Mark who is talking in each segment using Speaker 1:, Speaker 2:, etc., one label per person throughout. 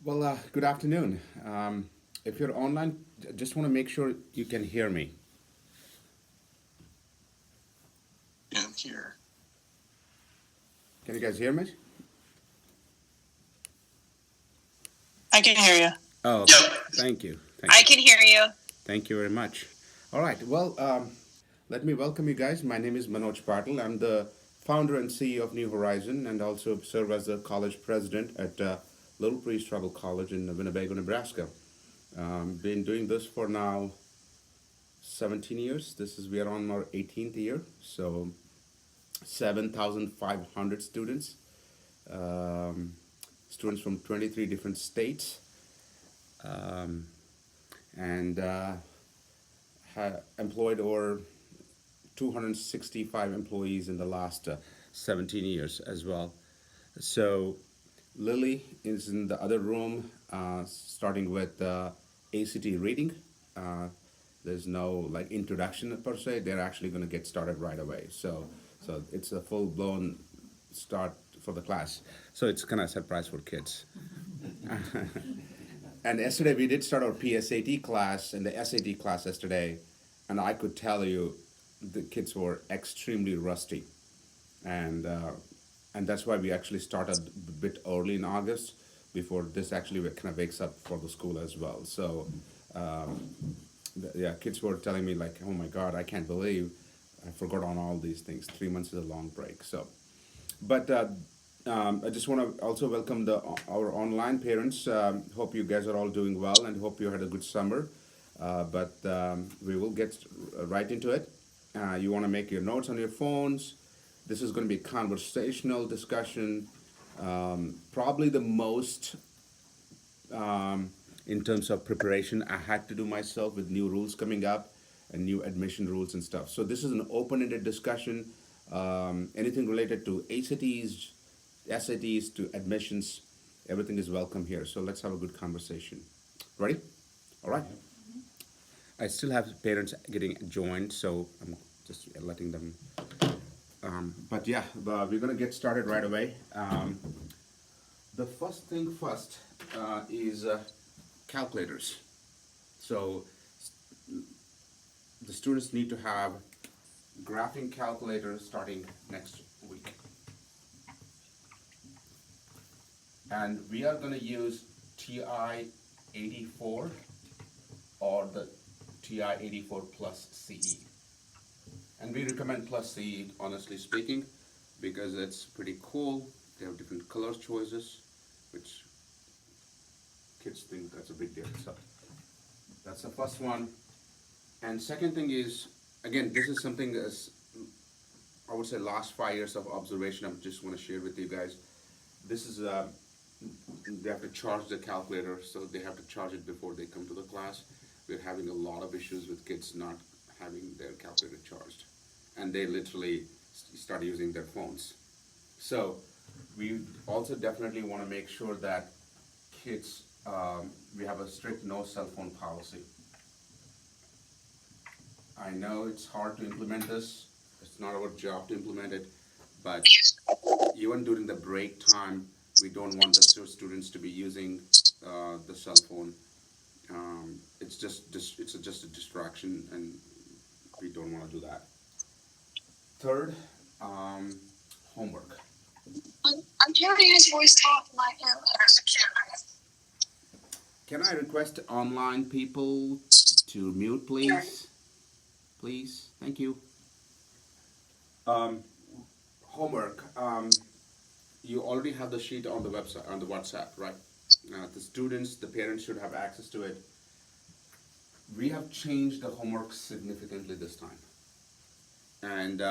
Speaker 1: Good afternoon. If you're online, just want to make sure you can hear me.
Speaker 2: And here.
Speaker 1: Can you guys hear me?
Speaker 3: I can hear you.
Speaker 1: Oh, okay.
Speaker 2: Yep.
Speaker 1: Thank you.
Speaker 3: I can hear you.
Speaker 1: Thank you very much. All right. Let me welcome you guys. My name is Manoj Patil. I'm the founder and CEO of New Horizon and also serve as the college president at Little Priest Tribal College in Winnebago, Nebraska. Been doing this for now 17 years. We are on our 18th year. So 7,500 students, um, students from 23 different states, um, and employed over 265 employees in the last 17 years as well. So Lily is in the other room, starting with ACT reading. Uh, there's no like introduction per se. They're actually going to get started right away. So it's a full blown start for the class. So it's kind of a surprise for kids. And yesterday we did start our PSAT class and the SAT class yesterday, and I could tell you the kids were extremely rusty, and uh, and that's why we actually started a bit early in August before this actually kind of wakes up for the school as well. So um, yeah, kids were telling me like, oh my God, I can't believe I forgot on all these things. 3 months is a long break. But I just want to also welcome our online parents. Hope you guys are all doing well and hope you had a good summer. But we will get right into it. You want to make your notes on your phones. This is going to be a conversational discussion. Probably the most um, in terms of preparation I had to do myself with new rules coming up and new admission rules and stuff. So this is an open-ended discussion. Anything related to ACTs, SATs to admissions, everything is welcome here. So let's have a good conversation. Ready? All right. I still have parents getting joined, so I'm just letting them. But we're gonna get started right away. The first thing first is calculators. So the students need to have graphing calculators starting next week. And we are going to use TI 84 or the TI 84 plus CE. And we recommend plus CE, honestly speaking, because it's pretty cool. They have different color choices, which kids think that's a big deal. So that's the first one. And second thing is, again, this is something as I would say last 5 years of observation. I just want to share with you guys. This is they have to charge the calculator, so they have to charge it before they come to the class. We're having a lot of issues with kids not having their calculator charged, and they literally start using their phones. So we also definitely want to make sure that kids, we have a strict no cell phone policy. I know it's hard to implement this. It's not our job to implement it, but even during the break time, we don't want the students to be using the cell phone. It's just a distraction, and we don't want to do that. Third, um, homework.
Speaker 3: I'm hearing his voice talk in my ear.
Speaker 1: Can I request online people to mute, please? Please, thank you. Um, Homework. You already have the sheet on the website, on the WhatsApp, right? The students, the parents should have access to it. We have changed the homework significantly this time, and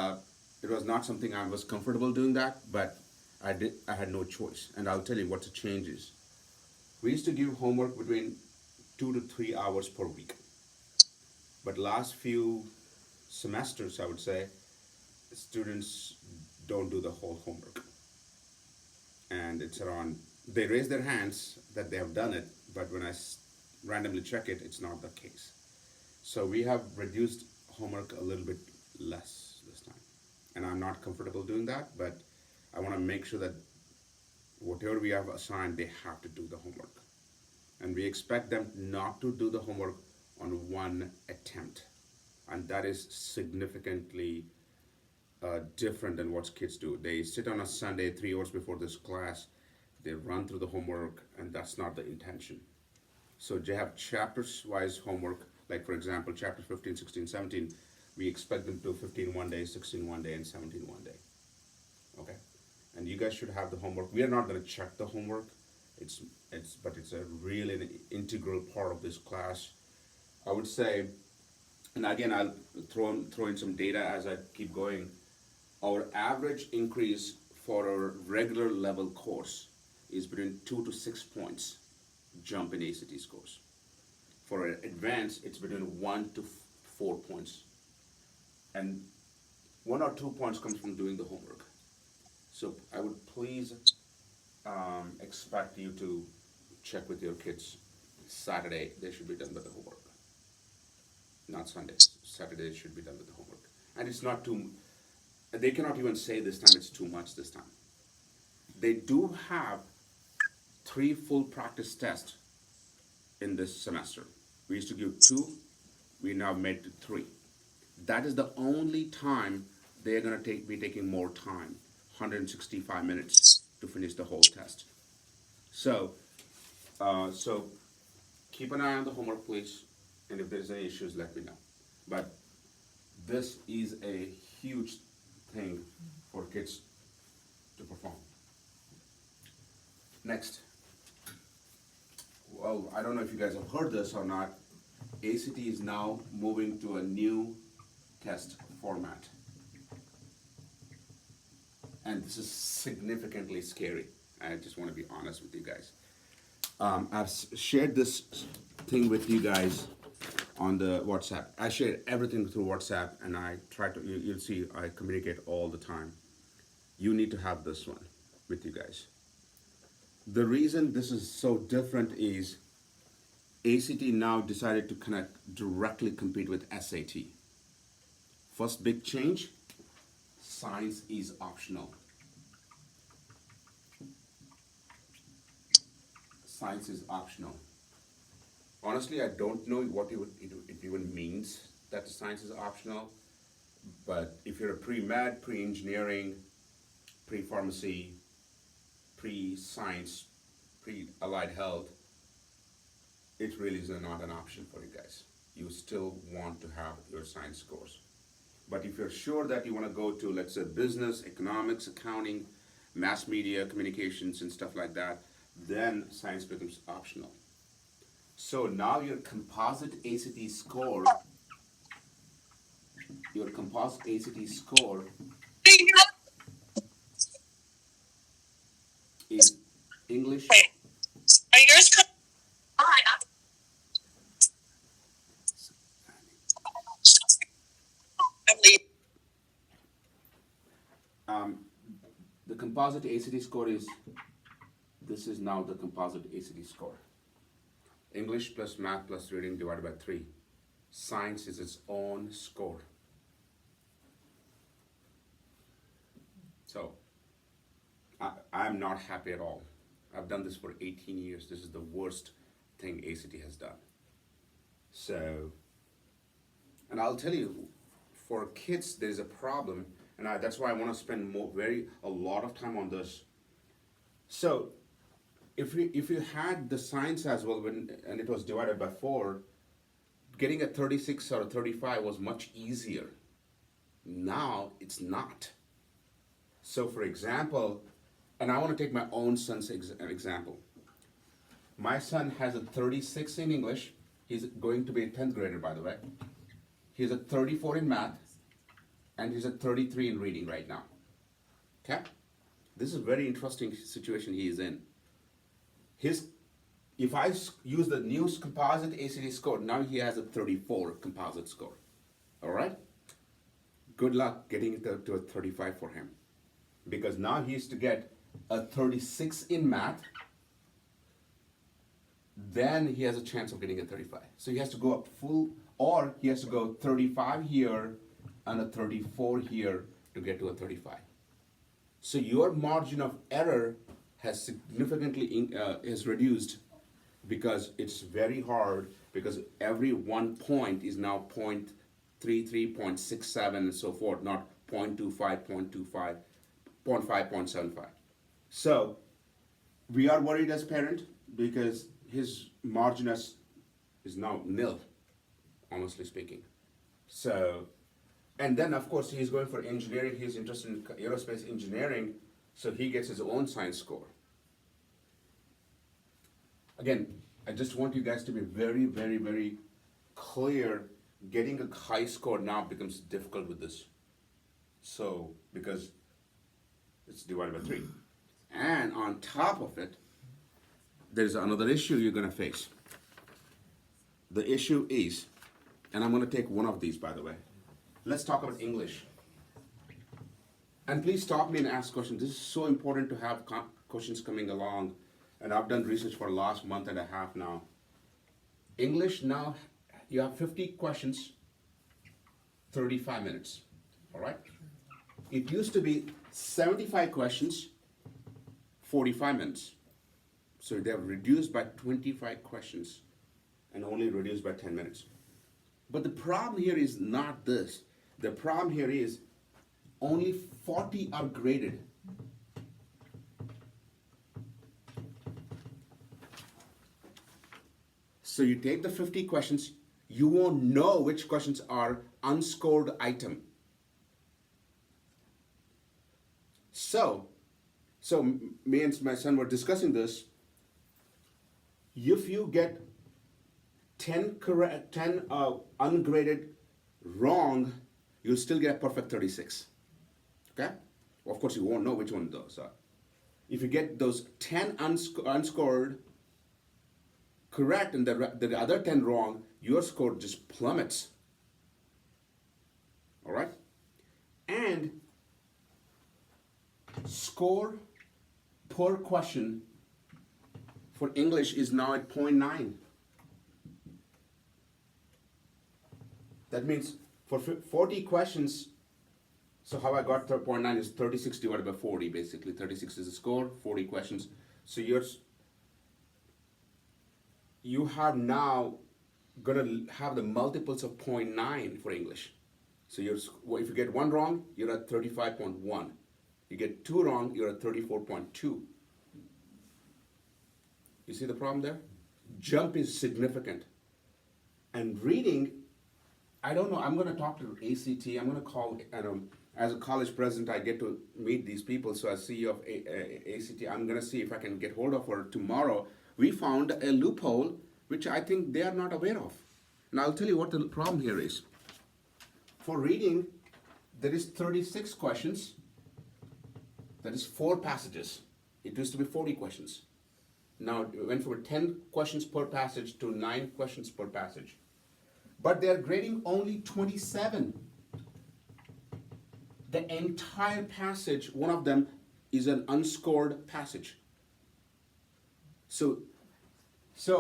Speaker 1: it was not something I was comfortable doing that, but I did. I had no choice, and I'll tell you what the change is. We used to give homework between 2 to 3 hours per week, but last few semesters, I would say, students don't do the whole homework, and it's around. They raise their hands that they have done it, but when I randomly check it, it's not the case. So we have reduced homework a little bit less this time. And I'm not comfortable doing that, but I want to make sure that whatever we have assigned, they have to do the homework. And we expect them not to do the homework on one attempt. And that is significantly different than what kids do. They sit on a Sunday 3 hours before this class, they run through the homework, and that's not the intention. So they have chapters wise homework, like for example, chapter 15, 16, 17. We expect them to do 15 one day, 16 one day, and 17 one day. Okay? And you guys should have the homework. We are not going to check the homework. But it's a really an integral part of this class. I would say, and again, I'll throw in some data as I keep going. Our average increase for a regular level course is between 2 to 6 points jump in ACT scores. For an advanced, it's between 1 to 4 points. And 1 or 2 points comes from doing the homework. So I would please expect you to check with your kids. Saturday, they should be done with the homework. Not Sunday. Saturday, they should be done with the homework. And it's not too, they cannot even say this time it's too much this time. They do have 3 full practice tests in this semester. We used to give 2, we now made it 3. That is the only time they're going to be taking more time, 165 minutes to finish the whole test. So keep an eye on the homework, please, and if there's any issues, let me know. But this is a huge thing for kids to perform. Next. Well, I don't know if you guys have heard this or not. ACT is now moving to a new test format. And this is significantly scary. I just want to be honest with you guys. I've shared this thing with you guys on the WhatsApp. I share everything through WhatsApp, and I try to, you'll see I communicate all the time. You need to have this one with you guys. The reason this is so different is ACT now decided to directly compete with SAT. First big change, science is optional. Science is optional. Honestly, I don't know what it even means that science is optional, but if you're a pre-med, pre-engineering, pre-pharmacy, pre-science, pre-allied health, it really is not an option for you guys. You still want to have your science scores. But if you're sure that you want to go to, let's say, business, economics, accounting, mass media, communications, and stuff like that, then science becomes optional. So now your composite ACT score, is English.
Speaker 3: Wait, are yours coming? I'm leaving.
Speaker 1: The composite ACT score is, this is now the composite ACT score. English plus math plus reading divided by 3. Science is its own score. So, I'm not happy at all. I've done this for 18 years. This is the worst thing ACT has done. So, and I'll tell you, for kids, there's a problem, and that's why I want to spend a lot of time on this. So, if you had the science as well, and it was divided by 4, getting a 36 or a 35 was much easier. Now it's not. So for example, and I want to take my own son's example. My son has a 36 in English. He's going to be a 10th grader, by the way. He's a 34 in math, and he's a 33 in reading right now. Okay? This is a very interesting situation he is in. If I use the new composite ACT score, now he has a 34 composite score. All right? Good luck getting it to a 35 for him. Because now he has to get a 36 in math, then he has a chance of getting a 35. So he has to go up full, or he has to go 35 here and a 34 here to get to a 35. So your margin of error has significantly is reduced because it's very hard because every 1 point is now 0.33, 0.67, and so forth, not 0.25, 0.25, 0.5, 0.75. So we are worried as parent because his margin is now nil, honestly speaking. So, and then of course he's going for engineering, he's interested in aerospace engineering, so he gets his own science score. Again, I just want you guys to be very, very, very clear. Getting a high score now becomes difficult with this. So, because it's divided by 3. And on top of it, there's another issue you're gonna face. The issue is, and I'm gonna take one of these, by the way. Let's talk about English. And please stop me and ask questions. This is so important to have questions coming along. And I've done research for the last month and a half now. English now, you have 50 questions, 35 minutes, all right? It used to be 75 questions, 45 minutes. So they have reduced by 25 questions and only reduced by 10 minutes. But the problem here is not this. The problem here is only 40 are graded. So you take the 50 questions, you won't know which questions are unscored item. So me and my son were discussing this. If you get 10 ungraded wrong, you'll still get a perfect 36. Okay? Of course, you won't know which one those are. If you get those 10 unscored correct and the other 10 wrong, your score just plummets. All right? And score per question for English is now at 0.9. That means for 40 questions, so how I got 0.9 is 36 divided by 40, basically. 36 is the score, 40 questions. So you have now gonna have the multiples of 0.9 for English. So if you get 1 wrong, you're at 35.1. You get 2 wrong, you're at 34.2. You see the problem there? Jump is significant. And reading, I don't know, I'm gonna talk to ACT, I'm gonna call, as a college president, I get to meet these people, so as CEO of ACT, I'm gonna see if I can get hold of her tomorrow. We found a loophole which I think they are not aware of. Now I'll tell you what the problem here is. For reading, there is 36 questions. That is 4 passages. It used to be 40 questions. Now it went from 10 questions per passage to 9 questions per passage. But they are grading only 27. The entire passage, one of them is an unscored passage. So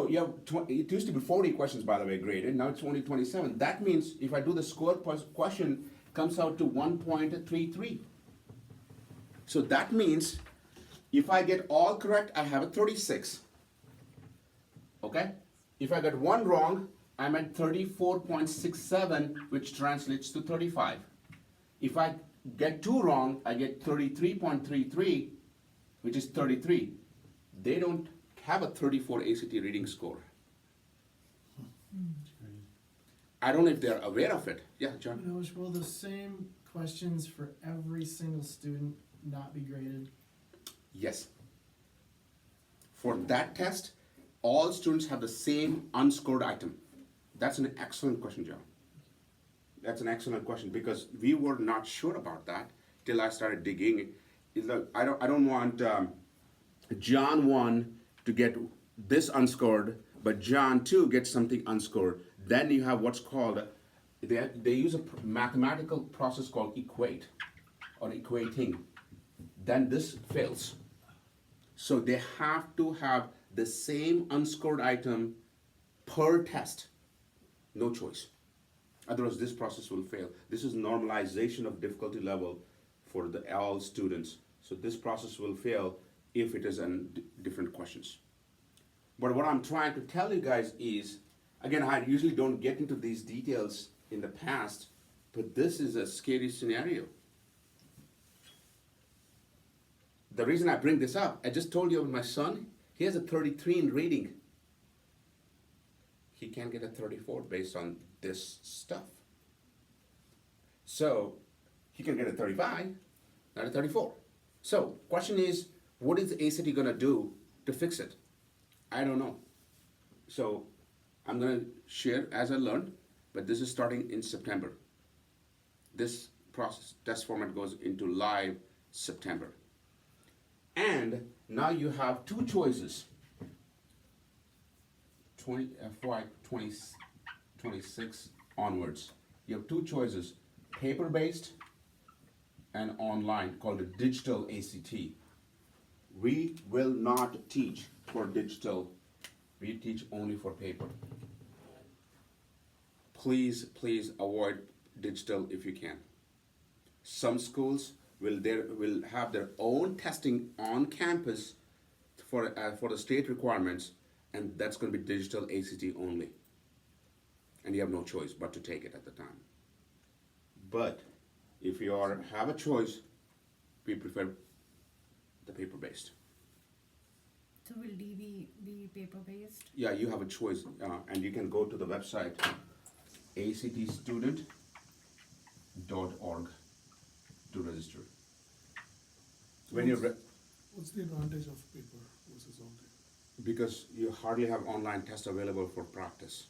Speaker 1: you have, it used to be 40 questions, by the way, graded. Now it's only 27. That means if I do the score per question, it comes out to 1.33. So that means if I get all correct, I have a 36. Okay? If I get 1 wrong, I'm at 34.67, which translates to 35. If I get 2 wrong, I get 33.33, which is 33. They don't have a 34 ACT reading score. I don't know if they're aware of it. Yeah, John?
Speaker 4: Will the same questions for every single student not be graded?
Speaker 1: Yes. For that test, all students have the same unscored item. That's an excellent question, John. That's an excellent question because we were not sure about that till I started digging. I don't want John 1 to get this unscored, but John 2 gets something unscored. Then you have what's called, they use a mathematical process called equate or equating. Then this fails. So they have to have the same unscored item per test. No choice. Otherwise this process will fail. This is normalization of difficulty level for all students. So this process will fail if it is in different questions. But what I'm trying to tell you guys is, again, I usually don't get into these details in the past, but this is a scary scenario. The reason I bring this up, I just told you my son, he has a 33 in reading. He can't get a 34 based on this stuff. So he can get a 35, not a 34. So question is, what is the ACT gonna do to fix it? I don't know. So I'm gonna share as I learned, but this is starting in September. This process, test format goes into live September. And now you have two choices. FY 2026 onwards. You have two choices, paper-based and online, called a digital ACT. We will not teach for digital, we teach only for paper. Please avoid digital if you can. Some schools will have their own testing on campus for the state requirements, and that's going to be digital ACT only. And you have no choice but to take it at the time. But if you have a choice, we prefer the paper-based.
Speaker 5: So will DV be paper-based?
Speaker 1: Yeah, you have a choice, and you can go to the website actstudent.org to register. When you're
Speaker 6: What's the advantage of paper versus online?
Speaker 1: because you hardly have online tests available for practice.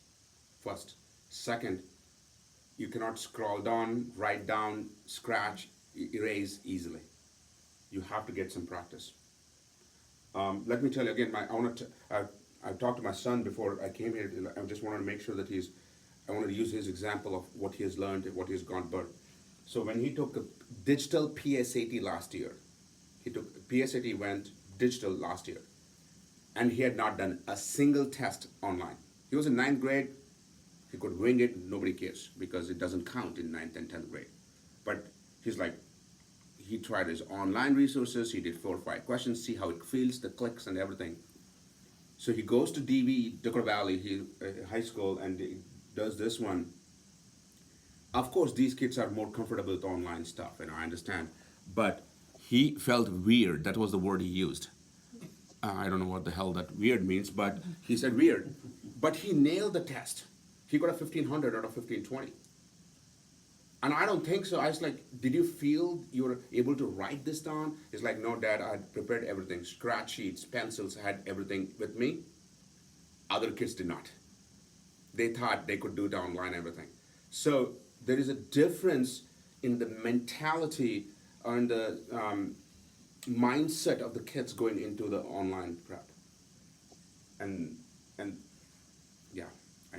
Speaker 1: First, second, you cannot scroll down, write down, scratch, erase easily. You have to get some practice. Let me tell you again. I talked to my son before I came here. I just wanted to make sure that I wanted to use his example of what he has learned, what he has gone through. So when he took a digital PSAT last year, PSAT went digital last year, and he had not done a single test online. He was in 9th grade. He could wing it, nobody cares, because it doesn't count in 9th and 10th grade. But he's like, he tried his online resources, he did 4 or 5 questions, see how it feels, the clicks and everything. So he goes to DV, Dakota Valley High School, and he does this one. Of course, these kids are more comfortable with online stuff, and I understand. But he felt weird, that was the word he used. I don't know what the hell that weird means, but he said weird. But he nailed the test. He got a 1500 out of 1520. And I don't think so. I was like, did you feel you were able to write this down? He's like, no, Dad, I had prepared everything. Scratch sheets, pencils, I had everything with me. Other kids did not. They thought they could do it online, everything. So there is a difference in the mentality and the mindset of the kids going into the online prep. And yeah, I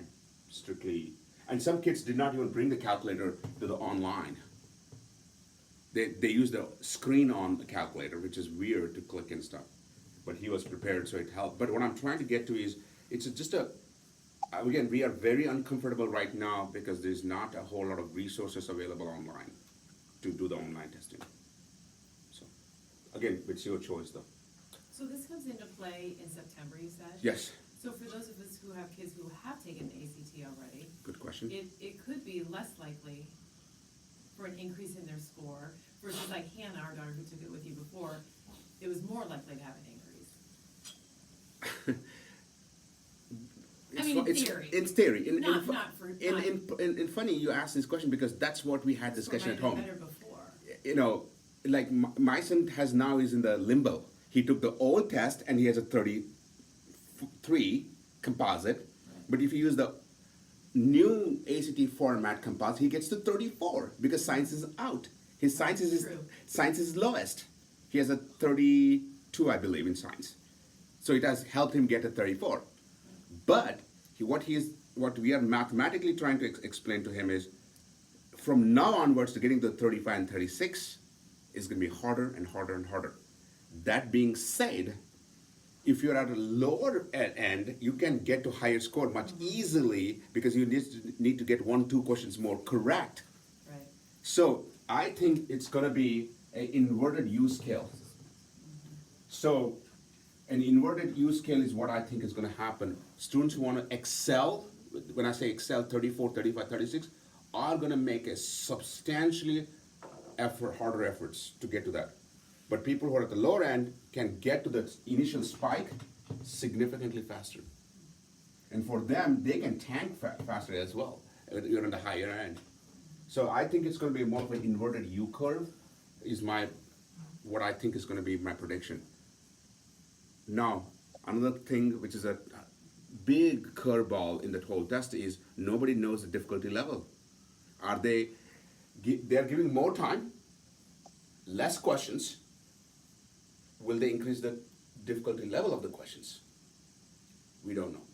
Speaker 1: strictly, and some kids did not even bring the calculator to the online. They use the screen on the calculator, which is weird to click and stuff. But he was prepared, so it helped. But what I'm trying to get to is, it's just again, we are very uncomfortable right now because there's not a whole lot of resources available online to do the online testing. So, again, it's your choice though.
Speaker 7: So this comes into play in September, you said?
Speaker 1: Yes,
Speaker 7: So for those of us who have kids who have taken the ACT already,
Speaker 1: good question.
Speaker 7: it could be less likely for an increase in their score versus like Hannah, our daughter who took it with you before, it was more likely to have an increase. I mean, in theory.
Speaker 1: In theory.
Speaker 7: Not for
Speaker 1: In funny, you asked this question because that's what we had discussion at home.
Speaker 7: Better before.
Speaker 1: You know, like my son is in the limbo. He took the old test and he has a 33 composite, but if you use the new ACT format composite, he gets to 34 because science is out. His science is lowest. He has a 32, I believe, in science. So it has helped him get a 34. But what we are mathematically trying to explain to him is, from now onwards to getting to 35 and 36 is going to be harder and harder and harder. That being said, if you're at a lower end, you can get to higher score much easily because you need to get 1-2 questions more correct.
Speaker 7: Right.
Speaker 1: So I think it's going to be an inverted U scale. So an inverted U scale is what I think is going to happen. Students who want to excel, when I say excel 34, 35, 36, are going to make a substantially harder efforts to get to that. But people who are at the lower end can get to the initial spike significantly faster. And for them, they can tank faster as well. You're on the higher end. So I think it's going to be more of an inverted U curve is what I think is going to be my prediction. Now, another thing which is a big curveball in that whole test is nobody knows the difficulty level. They're giving more time, less questions. Will they increase the difficulty level of the questions? We don't know.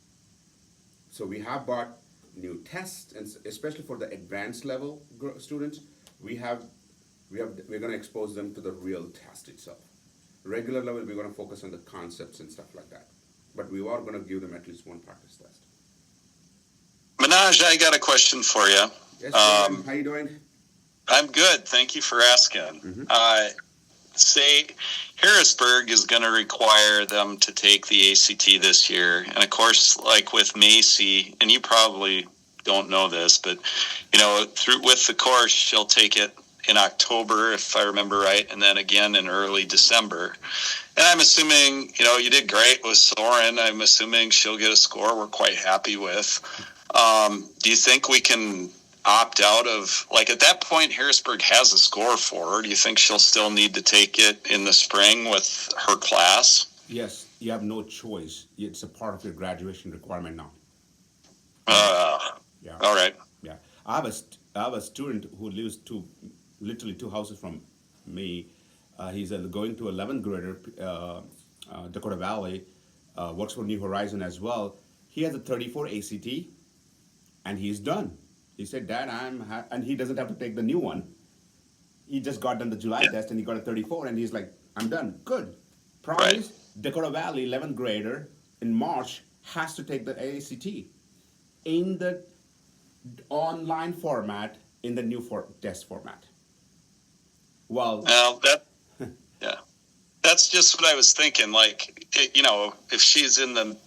Speaker 1: So we have bought new tests, and especially for the advanced level students, we're going to expose them to the real test itself. Regular level, we're going to focus on the concepts and stuff like that. But we are going to give them at least one practice test.
Speaker 2: Manoj, I got a question for you.
Speaker 1: Yes, Brian, how you doing?
Speaker 2: I'm good. Thank you for asking. Say Harrisburg is going to require them to take the ACT this year. And of course, like with Macy, and you probably don't know this, but with the course, she'll take it in October, if I remember right, and then again in early December. And I'm assuming, you did great with Soren. I'm assuming she'll get a score we're quite happy with. Do you think we can opt out of, at that point, Harrisburg has a score for her. Do you think she'll still need to take it in the spring with her class?
Speaker 1: Yes, you have no choice. It's a part of your graduation requirement now. Yeah.
Speaker 2: All right.
Speaker 1: Yeah. I have a student who lives literally two houses from me. He's going to 11th grader, Dakota Valley, works for New Horizon as well. He has a 34 ACT, and he's done. He said, Dad, and he doesn't have to take the new one. He just got done the July test, and he got a 34, and he's like, I'm done. Good. Problem is, Dakota Valley, 11th grader, in March, has to take the ACT in the online format, in the new test format. Well,
Speaker 2: that's just what I was thinking. If she's in the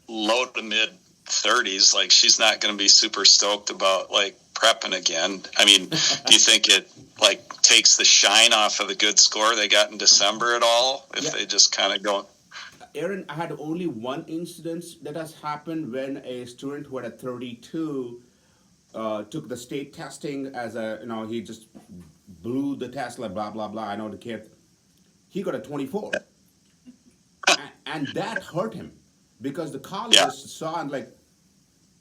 Speaker 2: low to mid 30s, she's not going to be super stoked about prepping again. I mean, do you think it takes the shine off of the good score they got in December at all? If they just kind of go.
Speaker 1: Aaron, I had only one incident that has happened when a student who had a 32 took the state testing as he just blew the test, blah, blah, blah. I know the kid. He got a 24. And that hurt him because the colleges saw and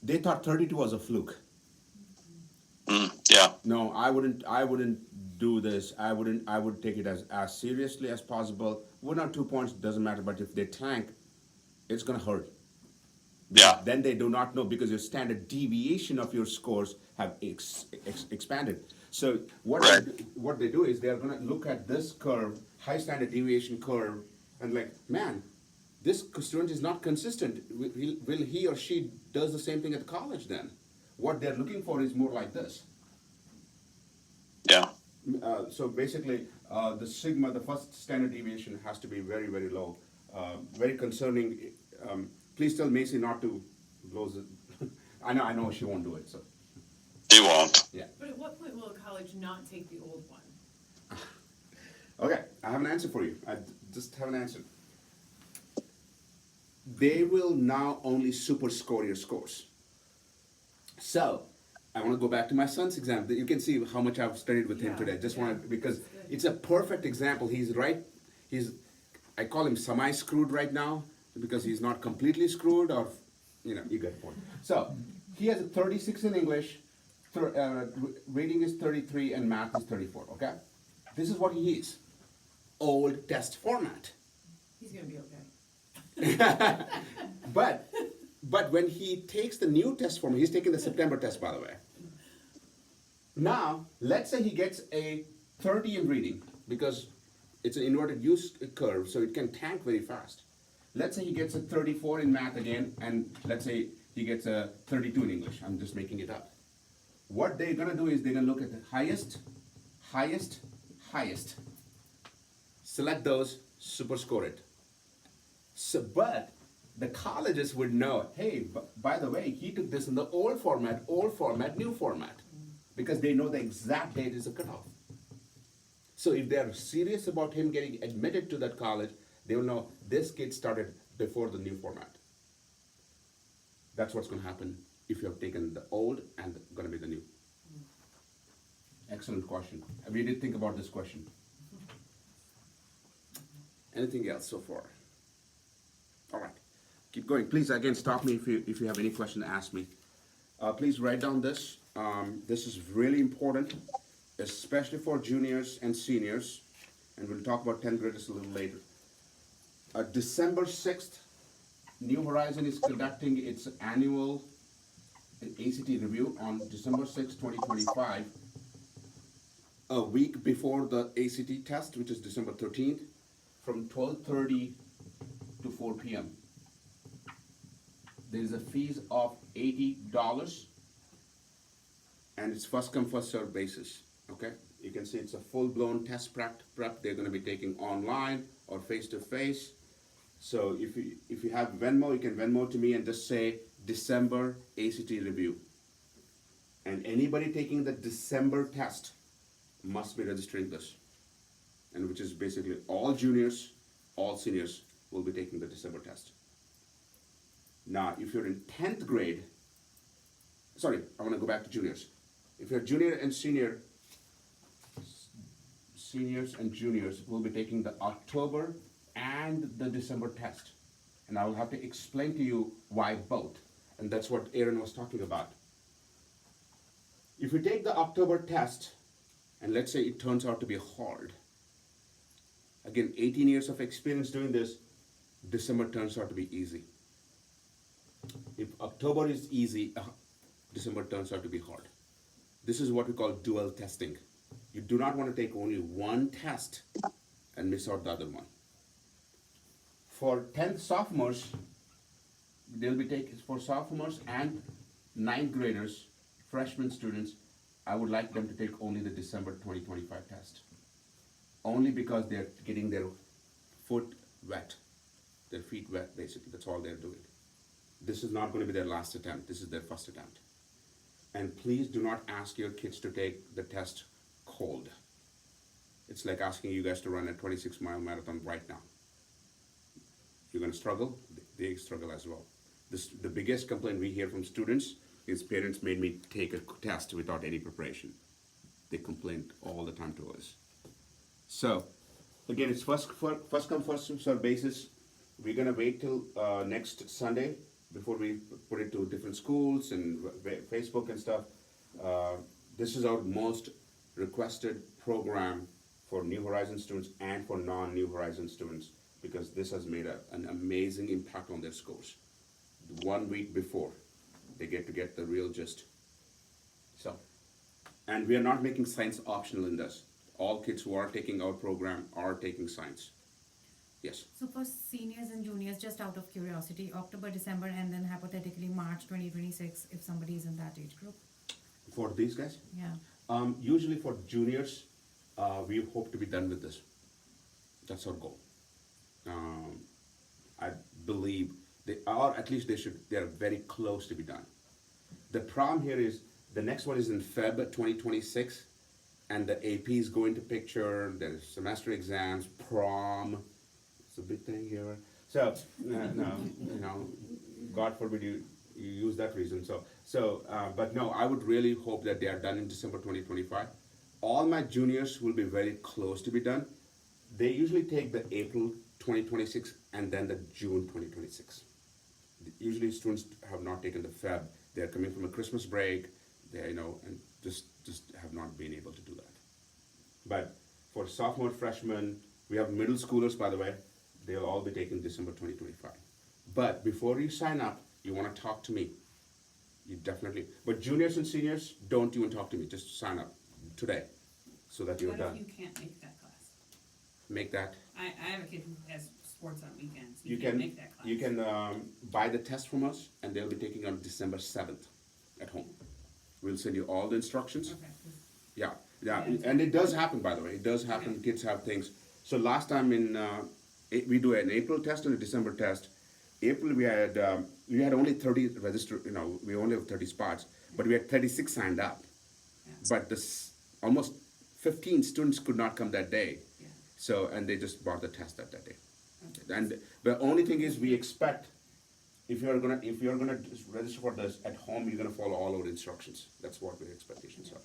Speaker 1: they thought 32 was a fluke. No, I wouldn't do this. I would take it as seriously as possible. 1 or 2 points doesn't matter, but if they tank, it's gonna hurt. Because then they do not know because your standard deviation of your scores have expanded. So what they do is they are gonna look at this curve, high standard deviation curve, and man, this student is not consistent. Will he or she does the same thing at college then? What they're looking for is more like this.
Speaker 2: Yeah.
Speaker 1: So basically, the sigma, the first standard deviation, has to be very, very low. Very concerning. Please tell Macy not to close it. I know she won't do it. So.
Speaker 2: She won't.
Speaker 1: Yeah.
Speaker 7: But at what point will a college not take the old one?
Speaker 1: Okay, I have an answer for you. I just have an answer. They will now only super score your scores. So, I want to go back to my son's example. You can see how much I've studied with him today. Because it's a perfect example. He's right. I call him semi-screwed right now because he's not completely screwed, or you get the point. So, he has a 36 in English, reading is 33, and math is 34, okay? This is what he is. Old test format.
Speaker 7: He's going to be okay.
Speaker 1: But when he takes the new test format, he's taking the September test, by the way. Now, let's say he gets a 30 in reading, because it's an inverted U curve, so it can tank very fast. Let's say he gets a 34 in math again, and let's say he gets a 32 in English. I'm just making it up. What they're gonna do is they're gonna look at the highest. Select those, super score it. So, but the colleges would know, hey, by the way, he took this in the old format, new format, because they know the exact date is a cutoff. So if they're serious about him getting admitted to that college, they will know this kid started before the new format. That's what's going to happen if you have taken the old and going to be the new. Excellent question. We did think about this question. Anything else so far? All right, keep going. Please, again, stop me if you have any question, ask me. Please write down this. This is really important, especially for juniors and seniors, and we'll talk about 10th graders a little later. December 6th, New Horizon is conducting its annual ACT review on December 6, 2025, a week before the ACT test, which is December 13th, from 12:30 to 4 p.m. There is a fees of $80, and it's first come first served basis. Okay, you can see it's a full-blown test prep. They're going to be taking online or face-to-face. So if you have Venmo, you can Venmo to me and just say December ACT review. And anybody taking the December test must be registering this, and which is basically all juniors, all seniors will be taking the December test. Now, if you're in 10th grade, sorry, I want to go back to juniors. If you're junior and seniors and juniors will be taking the October and the December test. And I will have to explain to you why both. And that's what Aaron was talking about. If you take the October test, and let's say it turns out to be hard, again, 18 years of experience doing this, December turns out to be easy. If October is easy, December turns out to be hard. This is what we call dual testing. You do not want to take only one test and miss out the other one. For 10th sophomores, they'll be taking, for sophomores and 9th graders, freshman students, I would like them to take only the December 2025 test. Only because they're getting their foot wet, their feet wet, basically. That's all they're doing. This is not going to be their last attempt. This is their first attempt. And please do not ask your kids to take the test cold. It's like asking you guys to run a 26-mile marathon right now. You're going to struggle, they struggle as well. The biggest complaint we hear from students is parents made me take a test without any preparation. They complain all the time to us. So, again, it's first come, first served basis. We're going to wait till next Sunday before we put it to different schools and Facebook and stuff. This is our most requested program for New Horizon students and for non-New Horizon students, because this has made an amazing impact on their scores. 1 week before, they get the real gist. So, and we are not making science optional in this. All kids who are taking our program are taking science. Yes.
Speaker 5: So for seniors and juniors, just out of curiosity, October, December, and then hypothetically March 2026, if somebody is in that age group.
Speaker 1: For these guys?
Speaker 5: Yeah.
Speaker 1: Usually for juniors, we hope to be done with this. That's our goal. I believe they are, at least they are very close to be done. The problem here is the next one is in Feb 2026, and the AP is going to picture, there's semester exams, prom. It's a big thing here. So, no, God forbid you use that reason. But no, I would really hope that they are done in December 2025. All my juniors will be very close to be done. They usually take the April 2026 and then the June 2026. Usually students have not taken the Feb. They're coming from a Christmas break, and just have not been able to do that. But for sophomore, freshmen, we have middle schoolers, by the way, they'll all be taking December 2025. But before you sign up, you want to talk to me. You definitely, but juniors and seniors, don't even talk to me, just sign up today so that you're
Speaker 8: What
Speaker 1: done.
Speaker 8: if you can't make that class?
Speaker 1: Make that.
Speaker 8: I have a kid who has sports on weekends. He
Speaker 1: You
Speaker 8: can't
Speaker 1: can
Speaker 8: make that class.
Speaker 1: you can buy the test from us, and they'll be taking on December 7th at home. We'll send you all the instructions.
Speaker 8: Okay.
Speaker 1: Yeah,
Speaker 8: Yeah.
Speaker 1: and it does happen, by the way. It does happen.
Speaker 8: Okay.
Speaker 1: Kids have things. So last time in we do an April test and a December test. April we had only 30 registered. We only have 30 spots, but we had 36 signed up. But this almost 15 students could not come that day.
Speaker 8: Yeah.
Speaker 1: So and they just bought the test that day. And the only thing is we expect if you're gonna register for this at home, you're gonna follow all our instructions. That's what our expectations are.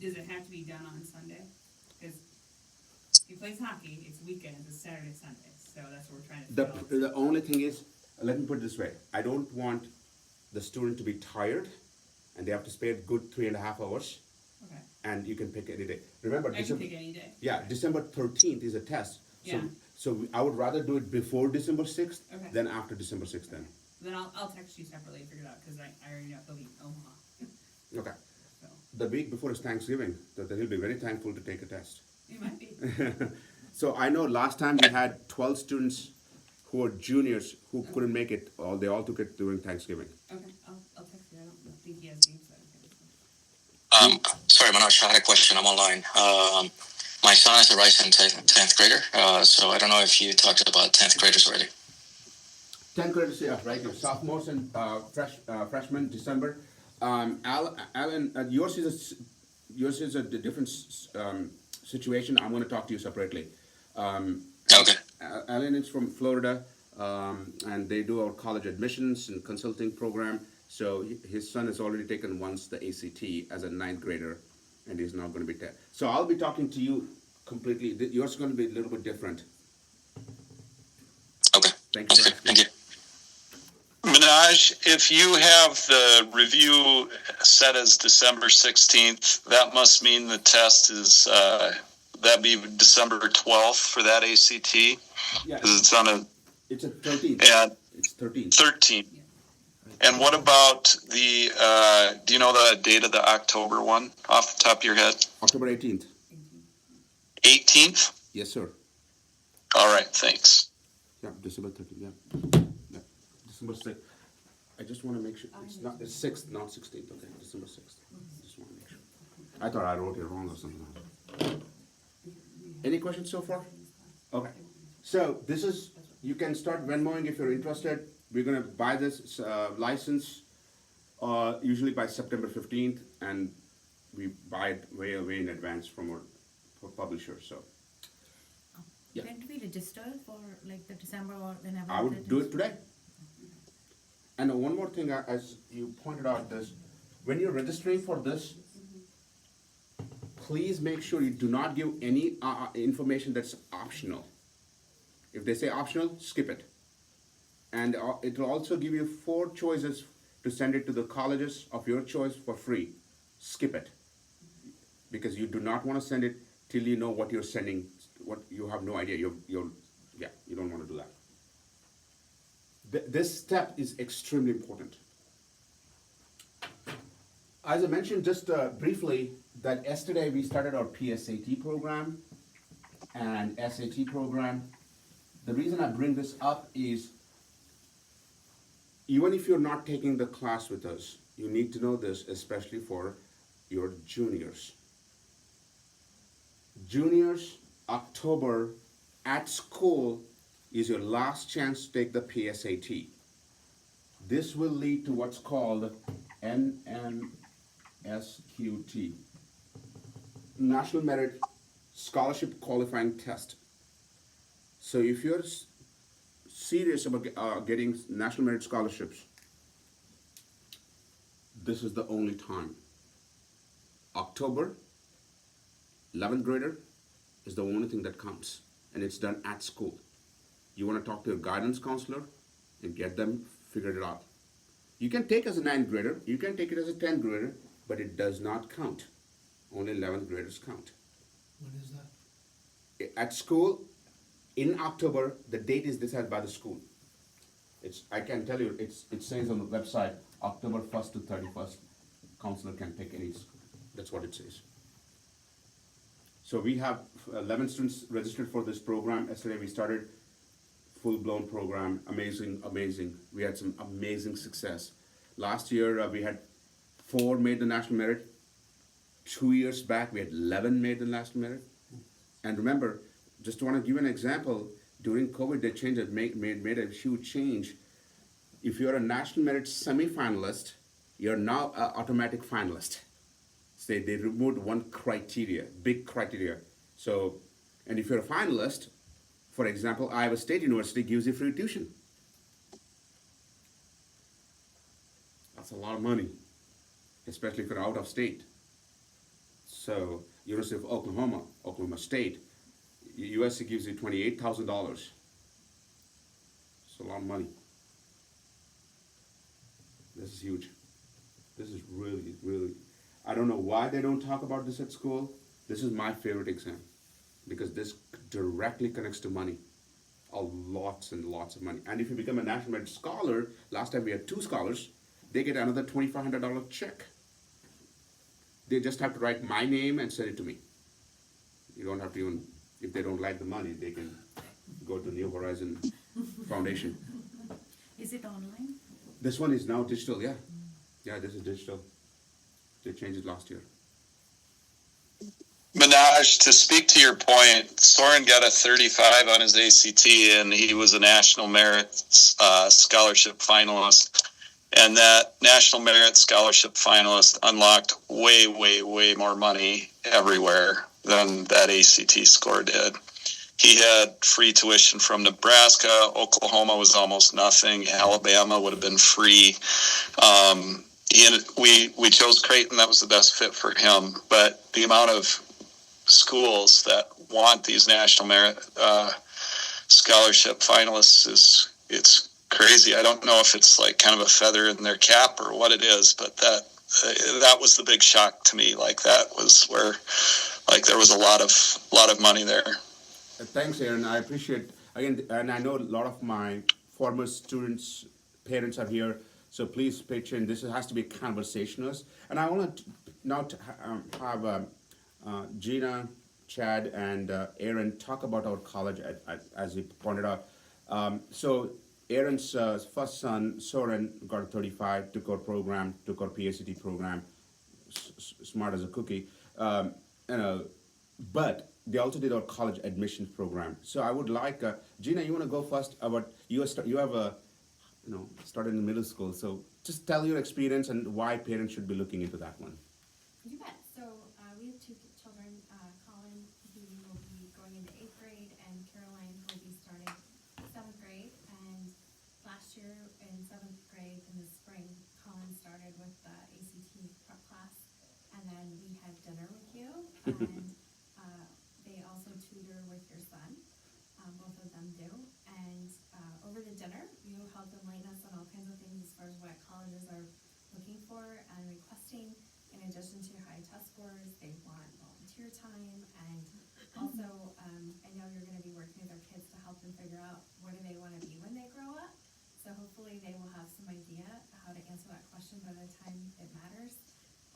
Speaker 8: Does it have to be done on Sunday? Cause he plays hockey, it's weekends, it's Saturday, Sunday, so that's what we're trying to fill.
Speaker 1: The only thing is, let me put it this way: I don't want the student to be tired, and they have to spend a good 3.5 hours.
Speaker 8: Okay,
Speaker 1: And you can pick any day. Remember,
Speaker 8: I can pick any day.
Speaker 1: Yeah, December 13th is a test.
Speaker 8: Yeah.
Speaker 1: So I would rather do it before December 6th
Speaker 8: Okay.
Speaker 1: than after December 6th. Then.
Speaker 8: Then I'll text you separately and figure it out, cause I already know he'll be in Omaha,
Speaker 1: Okay.
Speaker 8: so,
Speaker 1: The week before is Thanksgiving, so he'll be very thankful to take a test.
Speaker 8: it might be.
Speaker 1: So I know last time we had 12 students who were juniors who couldn't make it. They all took it during Thanksgiving.
Speaker 8: Okay, I'll text you, I don't think he has games that weekend.
Speaker 9: Sorry, Manoj, I had a question. I'm online. My son is a rising 10th grader, so I don't know if you talked about 10th graders already.
Speaker 1: 10th graders, yeah, right. Your sophomores and freshmen, December. Alan, yours is a different situation. I'm going to talk to you separately.
Speaker 9: Okay.
Speaker 1: Alan is from Florida, and they do our college admissions and consulting program. So his son has already taken once the ACT as a 9th grader, and he's now going to be 10. So I'll be talking to you completely. Yours is going to be a little bit different.
Speaker 9: Okay.
Speaker 1: Thank you.
Speaker 9: Okay. Thank you.
Speaker 2: Minaj, if you have the review set as December 16th, that must mean the test is, that'd be December 12th for that ACT?
Speaker 1: Yeah,
Speaker 2: Because it's on
Speaker 1: it's a 13th.
Speaker 2: yeah,
Speaker 1: It's 13th.
Speaker 2: 13th. And what about the, do you know the date of the October one off the top of your head?
Speaker 1: October 18th.
Speaker 2: 18th?
Speaker 1: Yes, sir.
Speaker 2: All right, thanks.
Speaker 1: Yeah, December 13th. Yeah. December 6th. I just want to make sure it's 6th, not 16th. Okay, December 6th. Just want to make sure. I thought I wrote it wrong or something. Any questions so far? Okay. So this is, you can start Venmoing if you're interested. We're going to buy this license usually by September 15th, and we buy it way in advance from our publisher. So yeah.
Speaker 5: When do we register for like the December or whenever?
Speaker 1: I would do it today. And one more thing, as you pointed out, this when you're registering for this, please make sure you do not give any information that's optional. If they say optional, skip it. And it will also give you 4 choices to send it to the colleges of your choice for free. Skip it. Because you do not want to send it till you know what you're sending. What you have no idea. You don't want to do that. This step is extremely important. As I mentioned just briefly, that yesterday we started our PSAT program and SAT program. The reason I bring this up is even if you're not taking the class with us, you need to know this, especially for your juniors. Juniors, October at school is your last chance to take the PSAT. This will lead to what's called NMSQT, National Merit Scholarship Qualifying Test. So if you're serious about getting National Merit Scholarships, this is the only time. October, 11th grader is the only thing that counts, and it's done at school. You want to talk to your guidance counselor and get them figured it out. You can take as a 9th grader, you can take it as a 10th grader, but it does not count. Only 11th graders count.
Speaker 6: When is that?
Speaker 1: At school, in October, the date is decided by the school. I can tell you, it says on the website, October 1st to 31st, counselor can pick any school. That's what it says. So we have 11 students registered for this program. Yesterday we started full-blown program, amazing. We had some amazing success. Last year we had 4 made the National Merit. 2 years back we had 11 made the National Merit. And remember, just want to give an example, during COVID, they changed it, made a huge change. If you're a national merit semifinalist, you're now an automatic finalist. So they removed one criteria, big criteria. So, and if you're a finalist, for example, Iowa State University gives you free tuition. That's a lot of money, especially if you're out of state. So, University of Oklahoma, Oklahoma State, USC gives you $28,000. It's a lot of money. This is huge. This is really, really, I don't know why they don't talk about this at school. This is my favorite exam because this directly connects to money. Lots and lots of money. And if you become a National Merit Scholar, last time we had 2 scholars, they get another $2,500 check. They just have to write my name and send it to me. You don't have to even, if they don't like the money, they can go to New Horizon Foundation.
Speaker 5: Is it online?
Speaker 1: This one is now digital, yeah. Yeah, this is digital. They changed it last year.
Speaker 2: Minaj, to speak to your point, Soren got a 35 on his ACT, and he was a National Merit Scholarship finalist. And that National Merit Scholarship finalist unlocked way, way, way more money everywhere than that ACT score did. He had free tuition from Nebraska. Oklahoma was almost nothing. Alabama would have been free. We chose Creighton. That was the best fit for him. But the amount of schools that want these National Merit Scholarship finalists it's crazy. I don't know if it's like kind of a feather in their cap or what it is, but that was the big shock to me. Like that was where, like there was a lot of money there.
Speaker 1: Thanks, Aaron. I appreciate again, and I know a lot of my former students' parents are here, so please pitch in. This has to be conversationalist, and I want to now have Gina, Chad, and Aaron talk about our college, as you pointed out. So Aaron's first son, Soren, got a 35, took our program, took our PACT program, smart as a cookie. But they also did our college admissions program. So I would like, Gina, you want to go first about, you have started in middle school. So just tell your experience and why parents should be looking into that one.
Speaker 10: You bet. So we have 2 children, Colin, who will be going into 8th grade, and Caroline, who will be starting 7th grade. And last year in 7th grade in the spring, Colin started with the ACT prep class, and then we had dinner with you, and they also tutor with your son. Both of them do. And over the dinner, you help enlighten us on all kinds of things as far as what colleges are looking for and requesting. In addition to high test scores, they want volunteer time, and also I know you're going to be working with our kids to help them figure out what do they want to be when they grow up. So hopefully they will have some idea how to answer that question by the time it matters.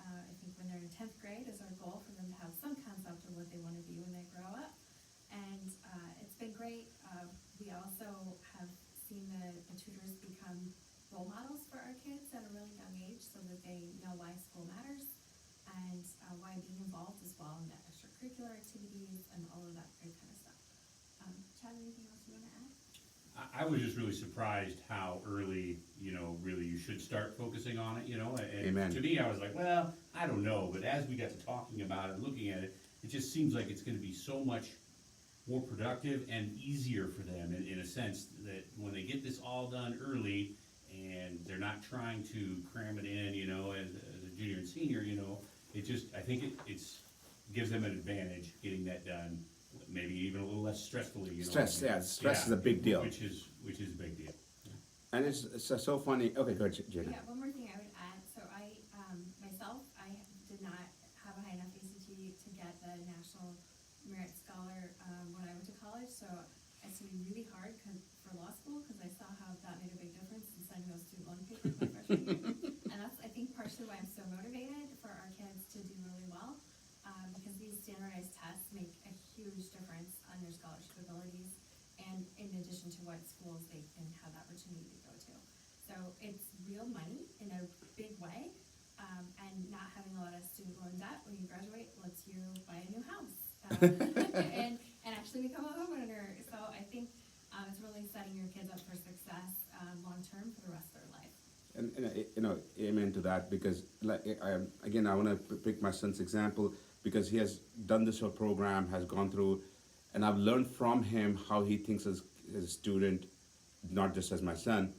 Speaker 10: I think when they're in 10th grade is our goal for them to have some concept of what they want to be when they grow up. And it's been great. We also have seen the tutors become role models for our kids at a really young age so that they know why school matters and why being involved as well in the extracurricular activities and all of that great kind of stuff. Chad, anything else you want to add?
Speaker 11: I was just really surprised how early, really you should start focusing on it, and
Speaker 1: Amen.
Speaker 11: To me, I was like, well, I don't know, but as we got to talking about it, looking at it, it just seems like it's going to be so much more productive and easier for them in a sense that when they get this all done early and they're not trying to cram it in, as a junior and senior, I think it gives them an advantage getting that done, maybe even a little less stressfully.
Speaker 1: Stress is a big deal.
Speaker 11: Which is a big deal.
Speaker 1: And it's so funny. Okay, go ahead, Gina.
Speaker 10: Yeah, one more thing I would add. So I, myself, I did not have a high enough ACT to get the National Merit Scholar when I went to college. So I studied really hard for law school because I saw how that made a big difference in signing those student loan papers my freshman year. And that's, I think, partially why I'm so motivated for our kids to do really well, because these standardized tests make a huge difference on their scholarship abilities, and in addition to what schools they can have the opportunity to go to. So it's real money in a big way, and not having a lot of student loan debt when you graduate lets you buy a new house and actually become a homeowner. So I think kids up for success long-term for the rest of their life.
Speaker 1: And amen to that, because like I want to pick my son's example, because he has done this whole program, has gone through, and I've learned from him how he thinks as a student, not just as my son.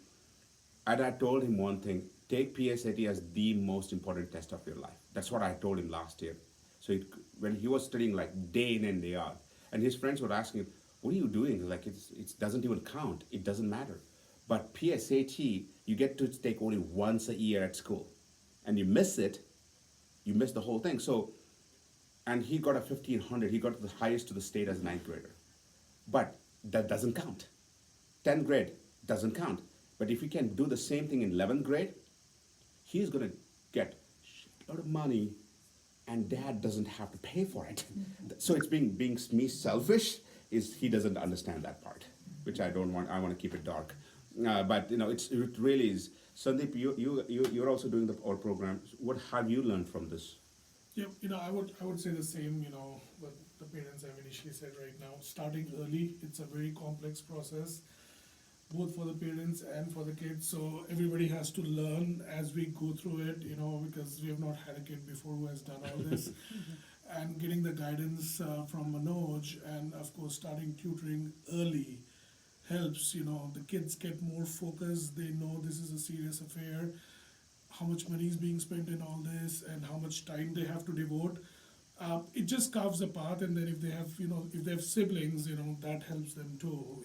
Speaker 1: And I told him one thing: take PSAT as the most important test of your life. That's what I told him last year. So when he was studying like day in and day out, and his friends were asking him, "What are you doing? Like it doesn't even count. It doesn't matter." But PSAT, you get to take only once a year at school, and you miss it, you miss the whole thing. So, and he got a 1500. He got the highest to the state as a 9th grader, but that doesn't count. 10th grade doesn't count. But if he can do the same thing in 11th grade, he's gonna get a lot of money, and dad doesn't have to pay for it. So it's being me selfish. Is he doesn't understand that part, which I don't want. I want to keep it dark. But it really is. Sandeep, you're also doing our program. What have you learned from this?
Speaker 6: Yeah, I would say the same, what the parents have initially said right now. Starting early, it's a very complex process, both for the parents and for the kids. So everybody has to learn as we go through it, because we have not had a kid before who has done all this. And getting the guidance from Manoj, and of course starting tutoring early helps. The kids get more focused. They know this is a serious affair, how much money is being spent in all this, and how much time they have to devote. It just carves a path, and then if they have siblings, that helps them too.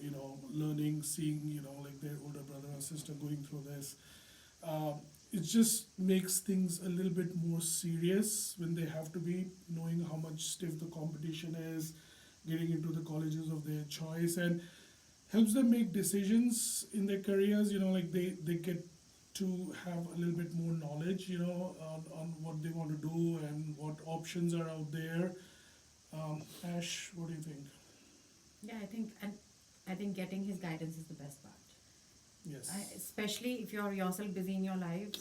Speaker 6: Learning, seeing, like their older brother or sister going through this. It just makes things a little bit more serious when they have to be, knowing how much stiff the competition is, getting into the colleges of their choice, and helps them make decisions in their careers. Like they get to have a little bit more knowledge, on what they want to do and what options are out there. Ash, what do you think?
Speaker 5: Yeah, I think getting his guidance is the best part.
Speaker 6: Yes.
Speaker 5: Especially if you're yourself busy in your lives,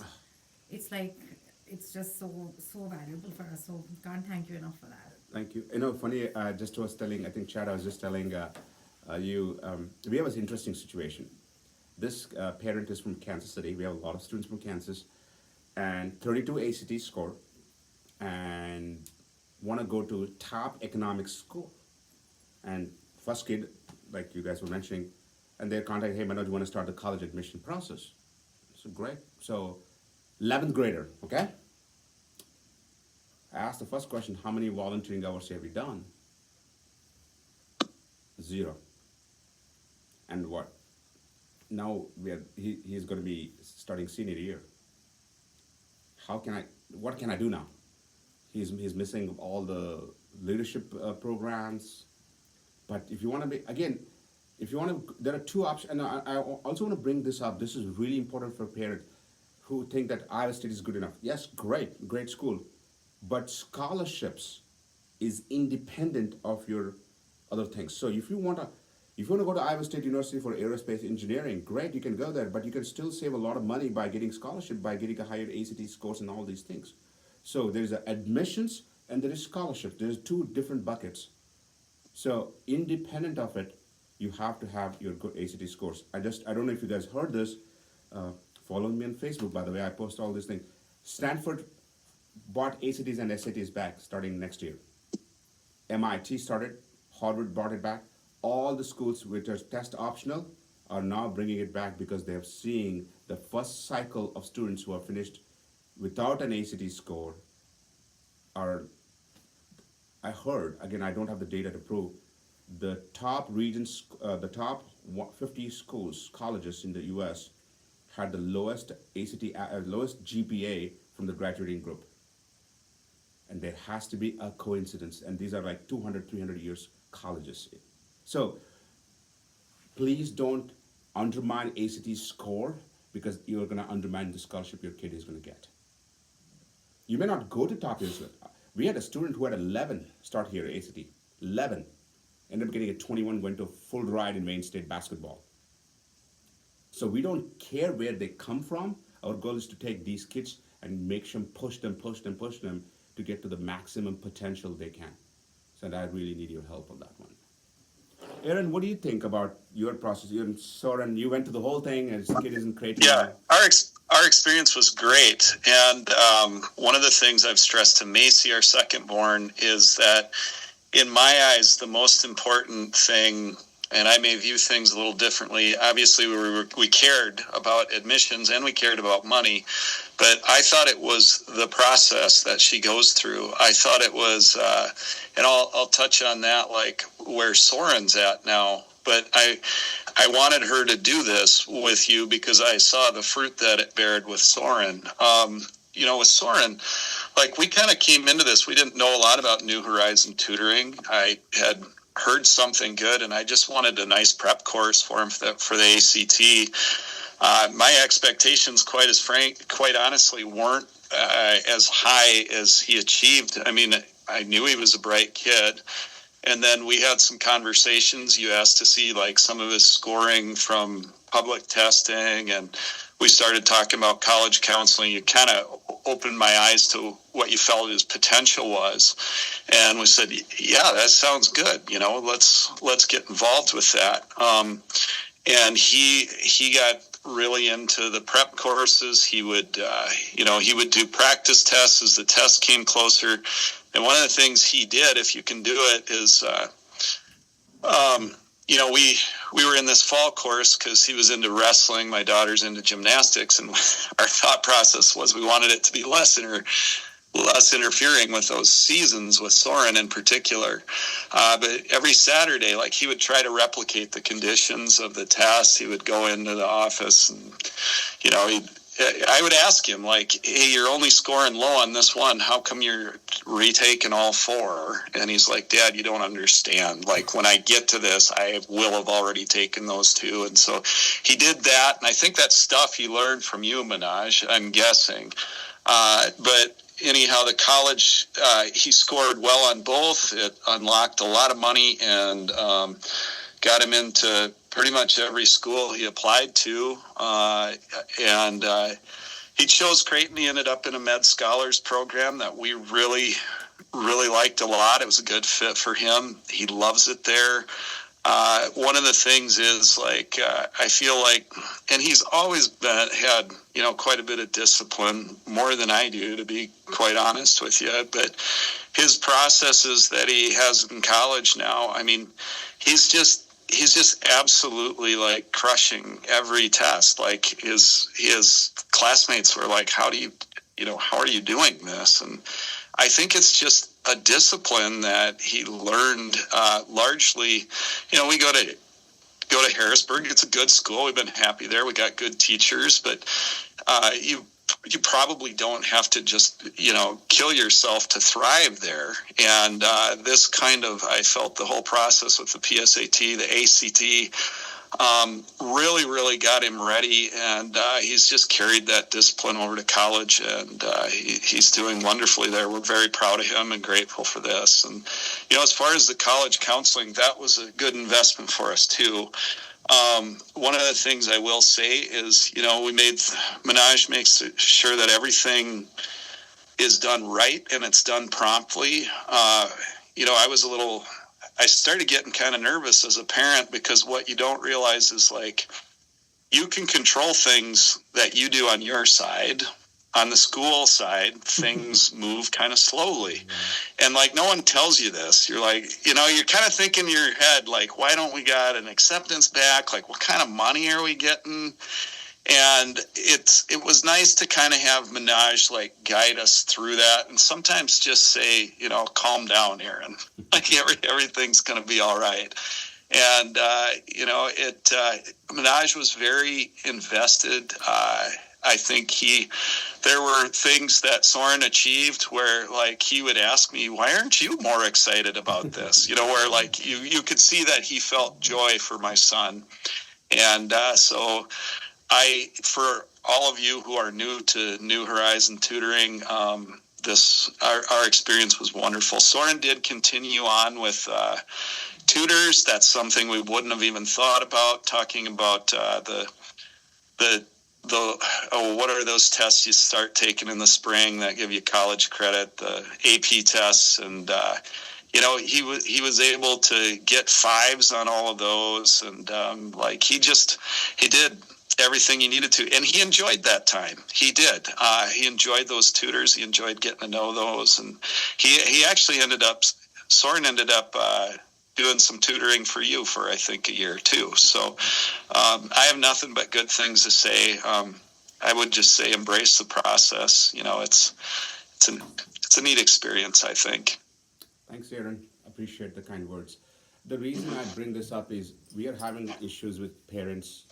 Speaker 5: it's like it's just so valuable for us. So can't thank you enough for that.
Speaker 1: Thank you. Funny. Just was telling. I think Chad, I was just telling you. We have this interesting situation. This parent is from Kansas City. We have a lot of students from Kansas, and 32 ACT score, and want to go to top economics school. And first kid, like you guys were mentioning, and they're contacting, hey, Manoj, you want to start the college admission process? So great. So 11th grader, okay? I asked the first question, how many volunteering hours have you done? 0. And what? Now he's going to be starting senior year. What can I do now? He's missing all the leadership programs. But if you want to be, again, there are two options, and I also want to bring this up. This is really important for parents who think that Iowa State is good enough. Yes, great school, but scholarships is independent of your other things. So if you want to go to Iowa State University for aerospace engineering, great, you can go there, but you can still save a lot of money by getting scholarship, by getting a higher ACT scores and all these things. So there's admissions and there is scholarship. There's two different buckets. So independent of it, you have to have your good ACT scores. I don't know if you guys heard this. Follow me on Facebook, by the way. I post all these things. Stanford bought ACTs and SATs back starting next year. MIT started. Harvard brought it back. All the schools which are test optional are now bringing it back because they're seeing the first cycle of students who are finished without an ACT score are, I heard, again, I don't have the data to prove, the top regions, the top 50 schools, colleges in the US had the lowest lowest GPA from the graduating group. And there has to be a coincidence. And these are like 200, 300 years colleges. So please don't undermine ACT score because you're going to undermine the scholarship your kid is going to get. You may not go to top university. We had a student who had 11 start here at ACT. 11. Ended up getting a 21, went to a full ride in Wayne State basketball. So we don't care where they come from. Our goal is to take these kids and make them push them to get to the maximum potential they can. So I really need your help on that one. Aaron, what do you think about your process? You and Soren, you went to the whole thing, and kid isn't Creighton.
Speaker 2: Yeah, our experience was great, and one of the things I've stressed to Macy, our second born, is that in my eyes, the most important thing, and I may view things a little differently. Obviously, we cared about admissions and we cared about money, but I thought it was the process that she goes through. I thought it was, and I'll touch on that, like where Soren's at now. But I wanted her to do this with you because I saw the fruit that it bared with Soren. With Soren, like we kind of came into this, we didn't know a lot about New Horizon tutoring. I had heard something good, and I just wanted a nice prep course for him for the ACT. My expectations, quite honestly, weren't as high as he achieved. I mean, I knew he was a bright kid. And then we had some conversations. You asked to see like some of his scoring from public testing, and we started talking about college counseling. You kind of opened my eyes to what you felt his potential was, and we said, "Yeah, that sounds good. Let's get involved with that." And he got really into the prep courses. He would do practice tests as the test came closer. And one of the things he did, if you can do it, is, we were in this fall course because he was into wrestling. My daughter's into gymnastics, and our thought process was we wanted it to be less interfering with those seasons with Soren in particular. But every Saturday, like he would try to replicate the conditions of the test. He would go into the office and, I would ask him like, "Hey, you're only scoring low on this one. How come you're retaking all four?" And he's like, "Dad, you don't understand. Like when I get to this, I will have already taken those two." And so he did that. And I think that's stuff he learned from you, Manoj, I'm guessing. But anyhow, the college, he scored well on both. It unlocked a lot of money and got him into pretty much every school he applied to. And he chose Creighton. He ended up in a Med Scholars program that we really, really liked a lot. It was a good fit for him. He loves it there. One of the things is like, I feel like, and he's always had quite a bit of discipline, more than I do, to be quite honest with you. But his processes that he has in college now, I mean, he's just absolutely like crushing every test. Like his classmates were like, how are you doing this? And I think it's just a discipline that he learned largely. We go to Harrisburg. It's a good school. We've been happy there. We got good teachers, but you probably don't have to just kill yourself to thrive there. And this kind of, I felt the whole process with the PSAT, the ACT, really, really got him ready, and he's just carried that discipline over to college, and he's doing wonderfully there. We're very proud of him and grateful for this. And as far as the college counseling, that was a good investment for us too. One of the things I will say is, Manoj makes sure that everything is done right and it's done promptly. I started getting kind of nervous as a parent because what you don't realize is like, you can control things that you do on your side. On the school side, things move kind of slowly. And like, no one tells you this. You're like, you're kind of thinking in your head, like, why don't we got an acceptance back? Like, what kind of money are we getting? And it was nice to kind of have Manoj like guide us through that, and sometimes just say, calm down, Aaron. Like everything's going to be all right. And Manoj was very invested. I think there were things that Soren achieved where like he would ask me, "Why aren't you more excited about this?" Where like you could see that he felt joy for my son. And so for all of you who are new to New Horizon tutoring, our experience was wonderful. Soren did continue on with tutors. That's something we wouldn't have even thought about, talking about what are those tests you start taking in the spring that give you college credit, the AP tests, and he was able to get fives on all of those, and he did everything he needed to, and he enjoyed that time. He did. He enjoyed those tutors. He enjoyed getting to know those, and he actually Soren ended up doing some tutoring for you for I think a year or two. So I have nothing but good things to say. I would just say embrace the process. It's a neat experience, I think.
Speaker 1: Thanks, Aaron. Appreciate the kind words. The reason I bring this up is we are having issues with parents,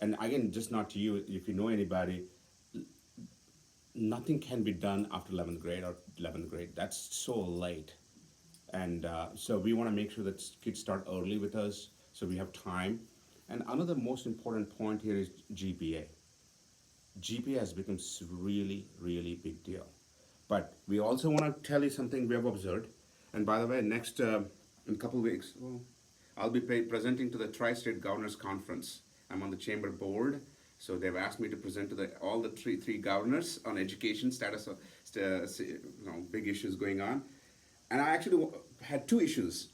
Speaker 1: and again, just not to you, if you know anybody, nothing can be done after 11th grade or 11th grade. That's so late. And so we want to make sure that kids start early with us so we have time. And another most important point here is GPA. GPA has become really, really big deal. But we also want to tell you something we have observed. And by the way, next, in a couple of weeks, I'll be presenting to the Tri-State Governors Conference. I'm on the chamber board, so they've asked me to present to all the three governors on education status of big issues going on. And I actually had two issues.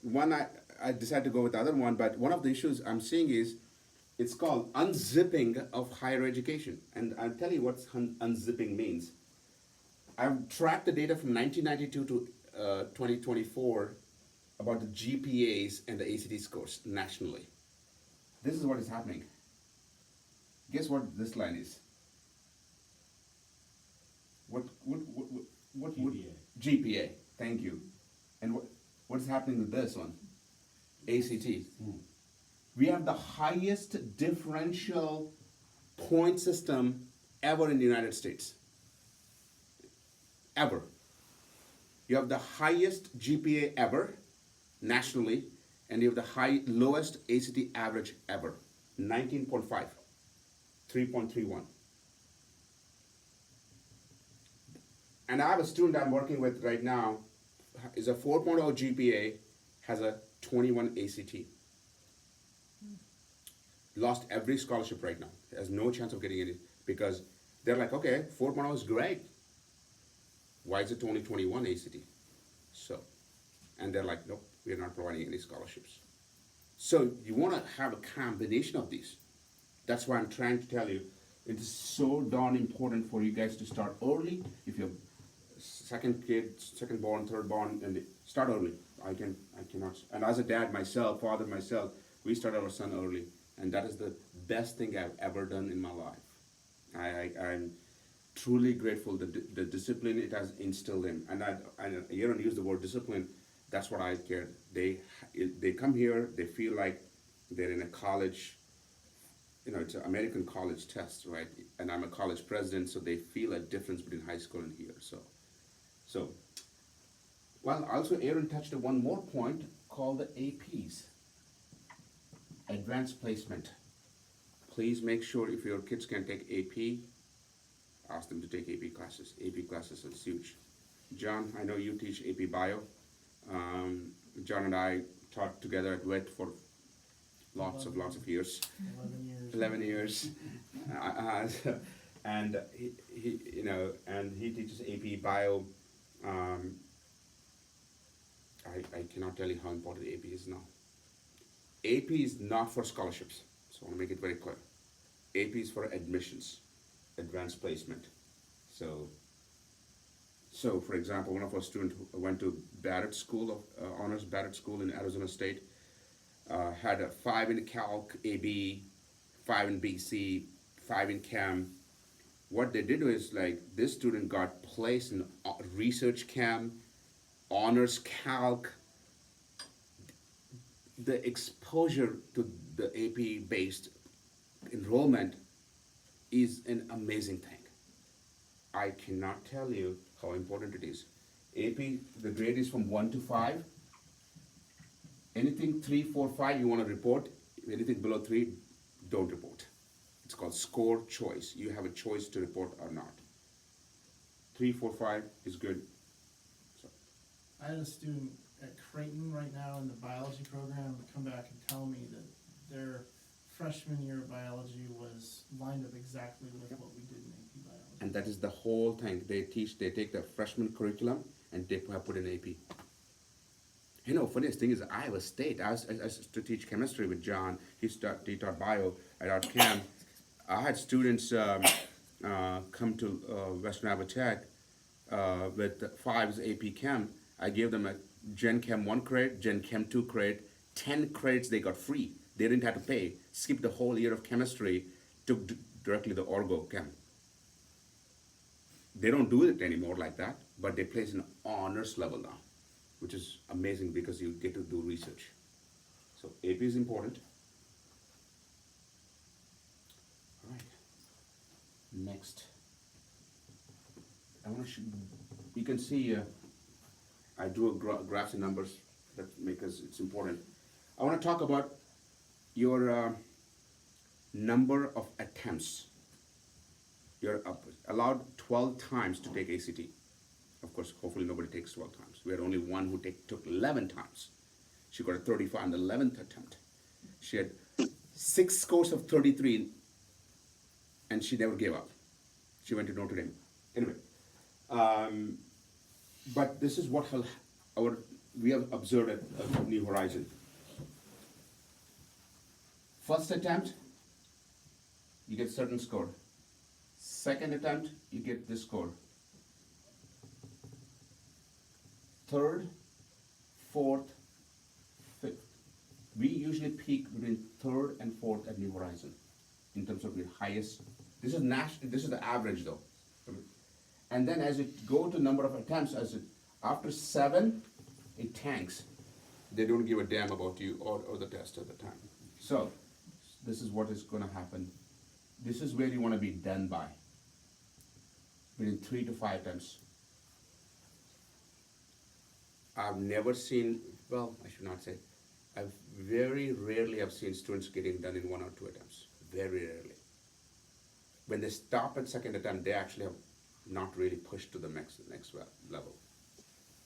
Speaker 1: One, I decided to go with the other one, but one of the issues I'm seeing is it's called unzipping of higher education. And I'll tell you what unzipping means. I've tracked the data from 1992 to 2024 about the GPAs and the ACT scores nationally. This is what is happening. Guess what this line is? What
Speaker 11: GPA.
Speaker 1: GPA. Thank you. And what's happening with this one? ACT. We have the highest differential point system ever in the United States. Ever. You have the highest GPA ever nationally, and you have the lowest ACT average ever, 19.5, 3.31. And I have a student I'm working with right now, is a 4.0 GPA, has a 21 ACT. Lost every scholarship right now, has no chance of getting any, because they're like, okay, 4.0 is great. Why is it only 21 ACT? So, and they're like, nope, we're not providing any scholarships. So you want to have a combination of these. That's why I'm trying to tell you, it is so darn important for you guys to start early. If you're second kid, second born, third born, and start early. I cannot. And as a dad myself, father myself, we started our son early, and that is the best thing I've ever done in my life. I'm truly grateful that the discipline it has instilled in. And you don't use the word discipline. That's what I care. They come here, they feel like they're in a college. It's an American college test, right? And I'm a college president, so they feel a difference between high school and here. So, well, also Aaron touched on one more point called the APs, advanced placement. Please make sure if your kids can take AP, ask them to take AP classes. AP classes is huge. John, I know you teach AP Bio. John and I taught together at WIT for lots of years. 11 years. And he teaches AP Bio. I cannot tell you how important AP is now. AP is not for scholarships, so I want to make it very clear. AP is for admissions, advanced placement. So for example, one of our students who went to Barrett School, Honors Barrett School in Arizona State, had a 5 in Calc AB, 5 in BC, 5 in Chem. What they did was this student got placed in research Chem, Honors Calc. The exposure to the AP based enrollment is an amazing thing. I cannot tell you how important it is. AP, the grade is from 1 to 5. Anything 3, 4, 5 you want to report. Anything below 3, don't report. It's called score choice. You have a choice to report or not. 3, 4, 5 is good.
Speaker 4: I had a student at Creighton right now in the biology program come back and tell me that their freshman year of biology was lined up exactly with what we did in AP biology.
Speaker 1: And that is the whole thing. They take the freshman curriculum and they put in AP. Funniest thing is Iowa State. I used to teach chemistry with John. He taught bio at our camp. I had students come to Western Iowa Tech with 5's AP Chem. I gave them a Gen Chem 1 credit, Gen Chem 2 credit, 10 credits they got free. They didn't have to pay. Skipped the whole year of chemistry, took directly the Orgo Chem. They don't do it anymore like that, but they place an honors level now, which is amazing because you get to do research. So AP is important. All right. Next. I want to you can see I drew graphs and numbers because it's important. I want to talk about your number of attempts. You're allowed 12 times to take ACT. Of course, hopefully nobody takes 12 times. We had only one who took 11 times. She got a 35 on the 11th attempt. She had 6 scores of 33, and she never gave up. She went to Notre Dame. Anyway, but this is what we have observed at New Horizon. First attempt, you get certain score. Second attempt, you get this score. Third, fourth, fifth. We usually peak between third and fourth at New Horizon in terms of the highest. This is this is the average though. And then as you go to number of attempts, after 7, it tanks. They don't give a damn about you or the test at the time. So this is what is going to happen. This is where you want to be done by. Within 3 to 5 attempts. I've never seen, well, I should not say, very rarely have seen students getting done in 1 or 2 attempts. Very rarely. When they stop at second attempt, they actually have not really pushed to the next level.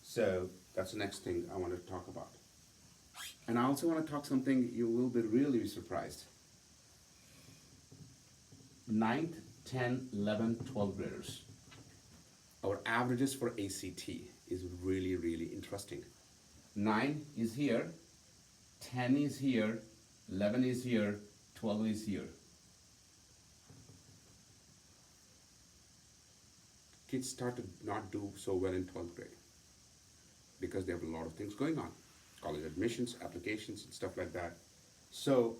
Speaker 1: So that's the next thing I want to talk about. And I also want to talk something you will be really surprised. 9th, 10, 11, 12 graders. Our averages for ACT is really, really interesting. 9 is here, 10 is here, 11 is here, 12 is here. Kids start to not do so well in 12th grade because they have a lot of things going on. College admissions, applications, and stuff like that. So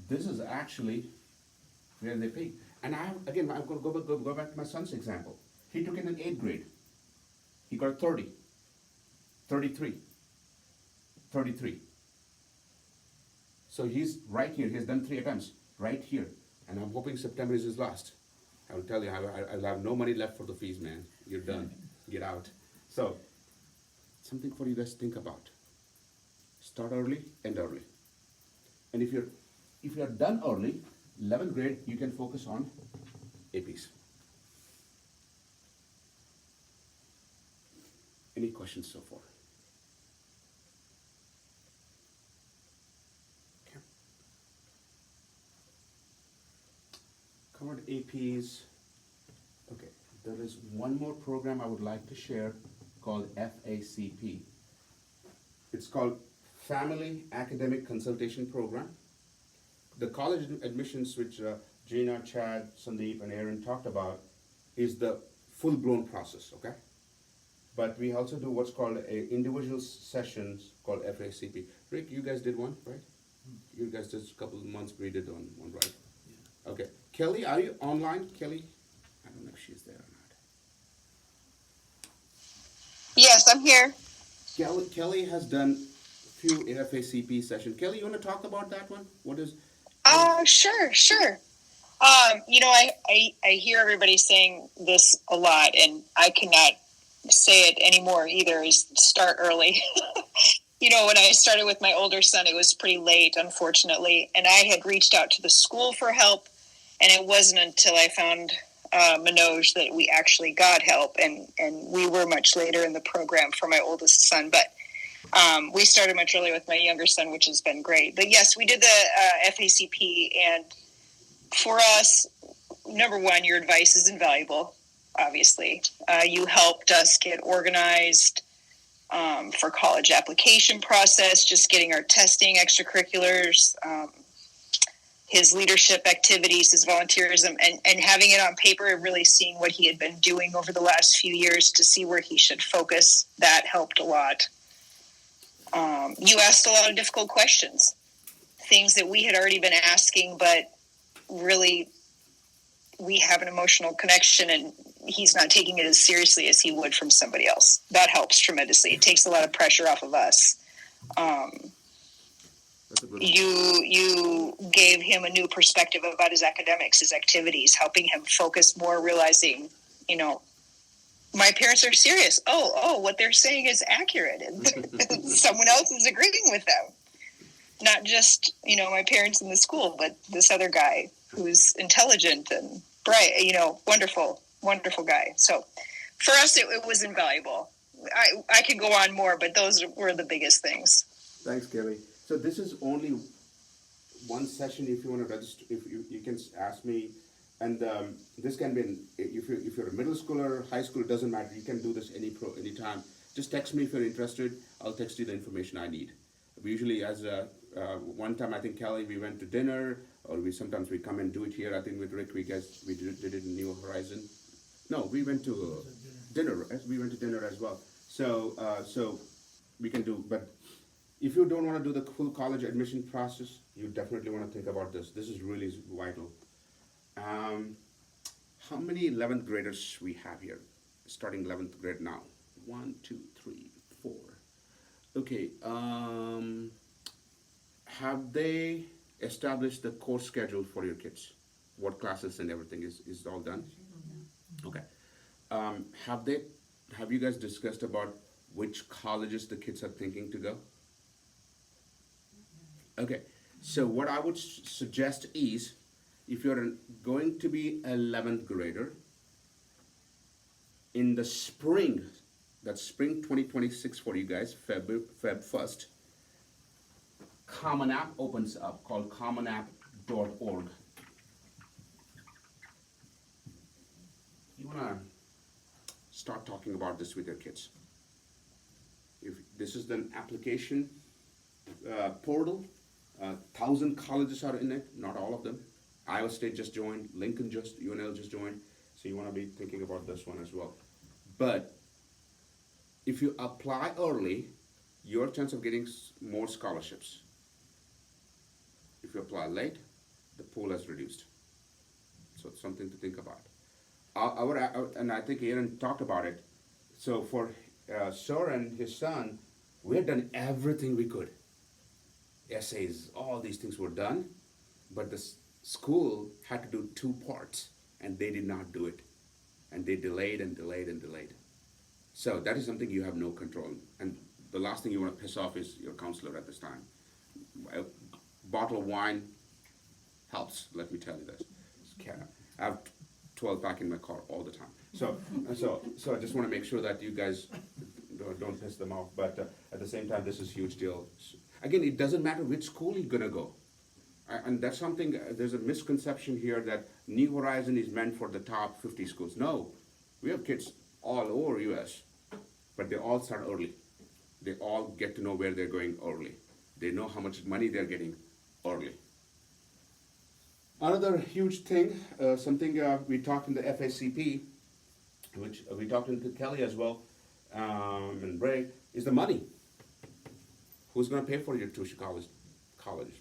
Speaker 1: this is actually where they peak. And I'm going to go back to my son's example. He took it in 8th grade. He got 30, 33, 33. So he's right here. He has done 3 attempts right here. And I'm hoping September is his last. I will tell you, I'll have no money left for the fees, man. You're done. Get out. So, something for you guys to think about. Start early, end early. And if you're done early, 11th grade, you can focus on APs. Any questions so far? Okay. Covered APs. Okay, there is one more program I would like to share called FACP. It's called Family Academic Consultation Program. The college admissions, which Gina, Chad, Sandeep, and Aaron talked about, is the full-blown process, okay? But we also do what's called individual sessions called FACP. Rick, you guys did one, right? You guys just a couple of months we did one, right? Yeah. Okay. Kelly, are you online? Kelly? I don't know if she's there or not.
Speaker 3: Yes, I'm here.
Speaker 1: Kelly has done a few FACP sessions. Kelly, you want to talk about that one? What is...
Speaker 3: Sure. I hear everybody saying this a lot, and I cannot say it anymore either, is start early. When I started with my older son, it was pretty late, unfortunately, and I had reached out to the school for help, and it wasn't until I found Manoj that we actually got help, and we were much later in the program for my oldest son, but we started much earlier with my younger son, which has been great. But yes, we did the FACP, and for us, number one, your advice is invaluable, obviously. You helped us get organized. for college application process, just getting our testing, extracurriculars, his leadership activities, his volunteerism, and having it on paper and really seeing what he had been doing over the last few years to see where he should focus. That helped a lot. You asked a lot of difficult questions, things that we had already been asking, but really we have an emotional connection and he's not taking it as seriously as he would from somebody else. That helps tremendously. It takes a lot of pressure off of us.
Speaker 1: That's a good one.
Speaker 3: You gave him a new perspective about his academics, his activities, helping him focus more, realizing, you know, my parents are serious. Oh, what they're saying is accurate, and someone else is agreeing with them. Not just, you know, my parents in the school, but this other guy who's intelligent and bright, you know, wonderful guy. So for us, it was invaluable. I could go on more, but those were the biggest things.
Speaker 1: Thanks, Kelly. So this is only one session. If you want to register, if you can ask me, and this can be if you're a middle schooler, high school, it doesn't matter. You can do this anytime. Just text me if you're interested. I'll text you the information I need. We usually, as one time, I think Kelly, we went to dinner, or sometimes we come and do it here. I think with Rick, we did it in New Horizon. No, we went to dinner. We went to dinner as well. So we can do, but. If you don't want to do the full college admission process, you definitely want to think about this. This is really vital. How many 11th graders we have here? Starting 11th grade now. 1, 2, 3, 4. Okay. Have they established the course schedule for your kids? What classes and everything is all done? Okay. Have you guys discussed about which colleges the kids are thinking to go? Okay, so what I would suggest is, if you're going to be 11th grader, in the spring, that's spring 2026 for you guys, Feb 1st, Common App opens up, called commonapp.org. You wanna start talking about this with your kids. If this is an application portal, 1,000 colleges are in it, not all of them. Iowa State just joined, UNL just joined, so you want to be thinking about this one as well. But if you apply early, your chance of getting more scholarships. If you apply late, the pool has reduced. So it's something to think about. And I think Aaron talked about it. So for Sir and his son, we had done everything we could. Essays, all these things were done, but the school had to do 2 parts, and they did not do it. And they delayed and delayed and delayed. So that is something you have no control. And the last thing you want to piss off is your counselor at this time. A bottle of wine helps, let me tell you this. I have 12 pack in my car all the time. So I just want to make sure that you guys don't piss them off. But at the same time, this is a huge deal. Again, it doesn't matter which school you're going to go. And that's something, there's a misconception here that New Horizon is meant for the top 50 schools. No, we have kids all over US, but they all start early. They all get to know where they're going early. They know how much money they're getting early. Another huge thing, something we talked in the FACP, which we talked to Kelly as well, and Ray, is the money. Who's going to pay for your tuition college?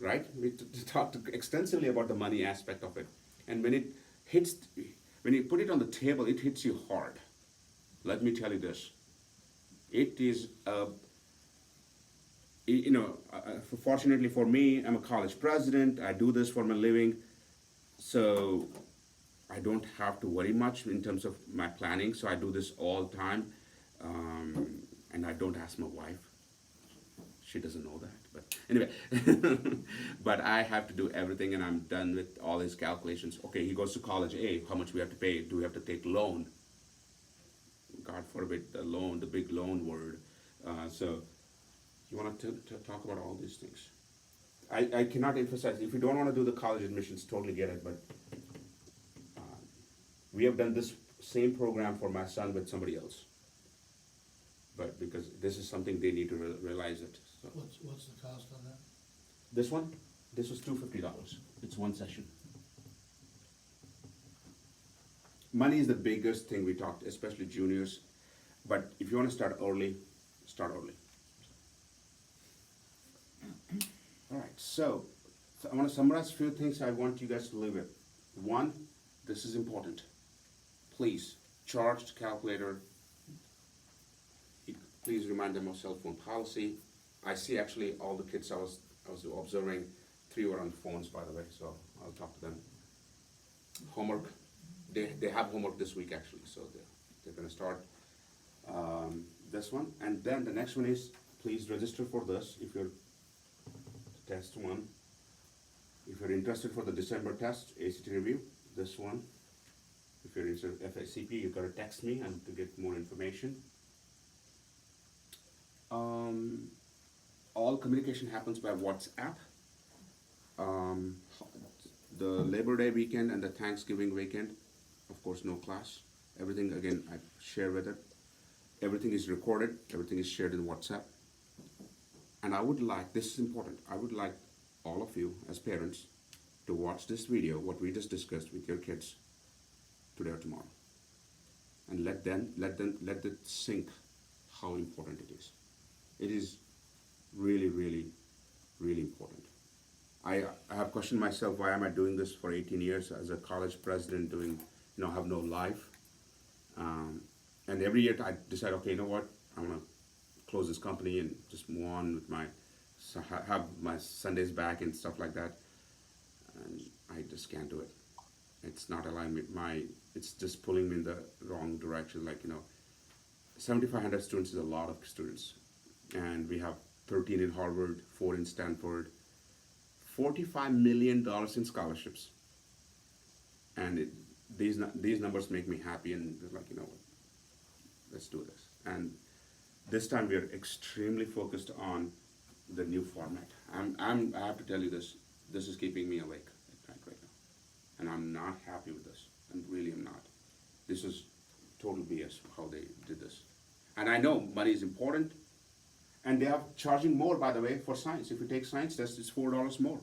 Speaker 1: Right? We talked extensively about the money aspect of it. And when you put it on the table, it hits you hard. Let me tell you this. It is, fortunately for me, I'm a college president. I do this for my living. So I don't have to worry much in terms of my planning. So I do this all the time. And I don't ask my wife. She doesn't know that, but anyway. But I have to do everything, and I'm done with all his calculations. Okay, he goes to college A. How much we have to pay? Do we have to take loan? God forbid the loan, the big loan word. So you want to talk about all these things. I cannot emphasize. If you don't want to do the college admissions, totally get it. But we have done this same program for my son with somebody else. but because this is something they need to realize it, so.
Speaker 6: What's the cost on that?
Speaker 1: This one, this was $250, it's one session. Money is the biggest thing we talked, especially juniors, but if you wanna start early, start early. Alright, so I wanna summarize a few things I want you guys to leave with. One, this is important. Please, charged calculator. Please remind them of cell phone policy. I see actually all the kids I was observing, 3 were on phones, by the way, so I'll talk to them. Homework, they have homework this week actually, so they're gonna start this one. And then the next one is, please register for this if you're test one. If you're interested for the December test, ACT review, this one. If you're interested in FACP, you gotta text me and to get more information. All communication happens by WhatsApp. The Labor Day weekend and the Thanksgiving weekend, of course, no class. Everything, again, I share with it. Everything is recorded, everything is shared in WhatsApp. And I would like, this is important, I would like all of you as parents to watch this video, what we just discussed with your kids today or tomorrow. And let it sink how important it is. It is really, really, really important. I have questioned myself, why am I doing this for 18 years as a college president doing, have no life. And every year I decide, okay, you know what, I'm gonna close this company and just move on with have my Sundays back and stuff like that. And I just can't do it. It's not aligning with it's just pulling me in the wrong direction. 7,500 students is a lot of students. And we have 13 in Harvard, 4 in Stanford, $45 million in scholarships. And these numbers make me happy, and like, what, let's do this. And this time we are extremely focused on the new format. I have to tell you this is keeping me awake at night right now. And I'm not happy with this. I really am not. This is total BS how they did this. And I know money is important, and they are charging more, by the way, for science. If you take science test, it's $4 more.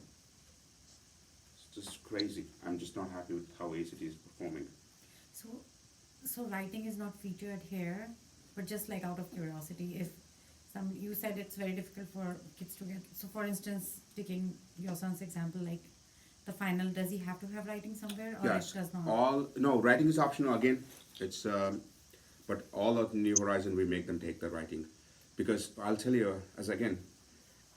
Speaker 1: It's just crazy. I'm just not happy with how ACT is performing.
Speaker 5: So writing is not featured here, but just like out of curiosity, if you said it's very difficult for kids to get, so for instance, taking your son's example, like the final, does he have to have writing somewhere, or
Speaker 1: Yes.
Speaker 5: it does not?
Speaker 1: No, writing is optional again. It's but all of New Horizon, we make them take the writing, because I'll tell you,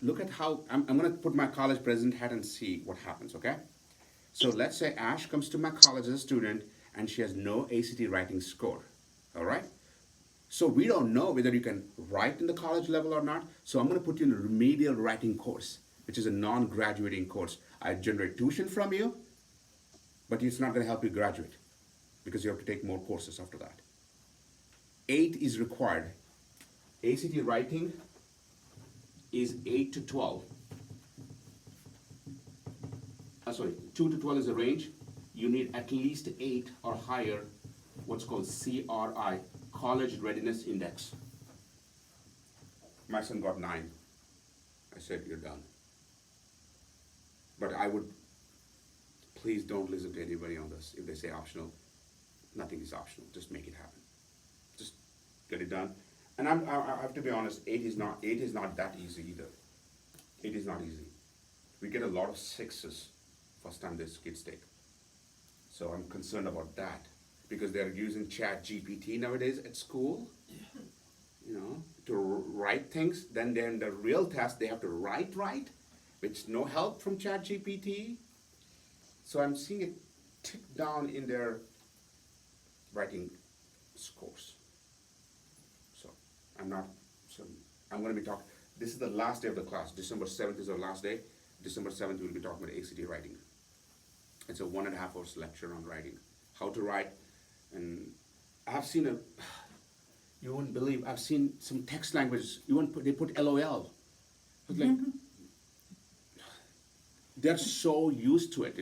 Speaker 1: look at how I'm gonna put my college president hat and see what happens. Okay, so let's say Ash comes to my college as a student and she has no ACT writing score. All right, so we don't know whether you can write in the college level or not. So I'm gonna put you in a remedial writing course, which is a non-graduating course. I generate tuition from you, but it's not gonna help you graduate, because you have to take more courses after that. 8 is required. ACT writing is 8 to 12. 2 to 12 is the range. You need at least 8 or higher, what's called CRI, College Readiness Index. My son got 9. I said, you're done. But I would, please don't listen to anybody on this. If they say optional, nothing is optional. Just make it happen. Just get it done. And I have to be honest, 8 is not that easy either. 8 is not easy. We get a lot of 6s first time these kids take. So I'm concerned about that, because they're using ChatGPT nowadays at school, to write things. Then in the real test, they have to write, with no help from ChatGPT. So I'm seeing it tick down in their writing scores. So I'm going to be talking, this is the last day of the class. December 7th is our last day. December 7th, we'll be talking about ACT writing. It's a 1.5 hours lecture on writing, how to write. And I've seen you wouldn't believe, I've seen some text languages, they put LOL. It's like, they're so used to it,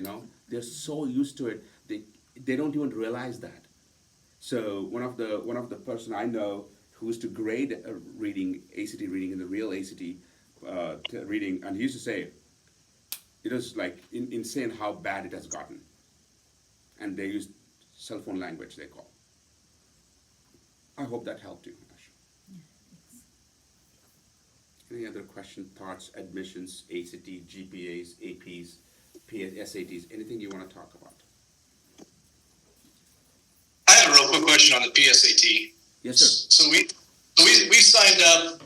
Speaker 1: they're so used to it, they don't even realize that. So one of the person I know who used to grade reading, ACT reading in the real ACT reading, and he used to say, it was like insane how bad it has gotten. And they use cell phone language, they call. I hope that helped you, Ash. Any other question, thoughts, admissions, ACT, GPAs, APs, SATs, anything you want to talk about?
Speaker 12: I have a real quick question on the PSAT.
Speaker 1: Yes, sir.
Speaker 12: So we signed up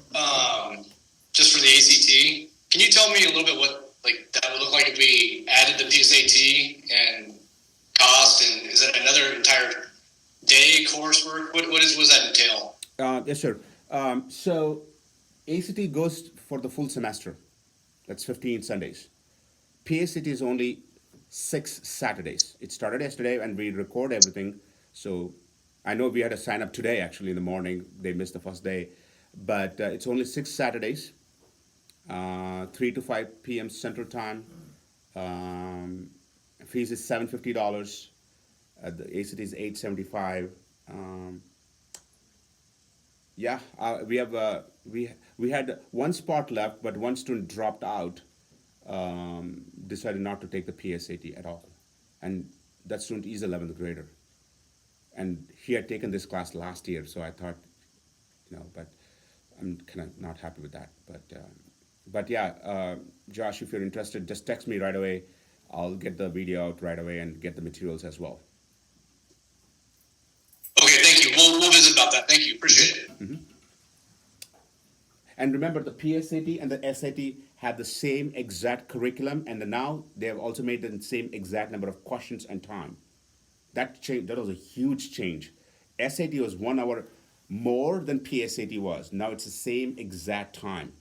Speaker 12: just for the ACT. Can you tell me a little bit what like that would look like if we added the PSAT and cost, and is it another entire day coursework? What does that entail?
Speaker 1: Yes, sir. So ACT goes for the full semester. That's 15 Sundays. PSAT is only 6 Saturdays. It started yesterday, and we record everything. So I know we had to sign up today, actually, in the morning. They missed the first day. But it's only 6 Saturdays, 3 to 5 p.m. Central Time. Fees is $750. The ACT is $875. We had one spot left, but one student dropped out. Decided not to take the PSAT at all, and that student is 11th grader. And he had taken this class last year, so I thought, but I'm kind of not happy with that. But yeah, Josh, if you're interested, just text me right away. I'll get the video out right away and get the materials as well.
Speaker 12: Okay, thank you. We'll visit about that. Thank you. Appreciate it.
Speaker 1: Mm-hmm. And remember, the PSAT and the SAT have the same exact curriculum, and now they have also made the same exact number of questions and time. That was a huge change. SAT was 1 hour more than PSAT was. Now it's the same exact time.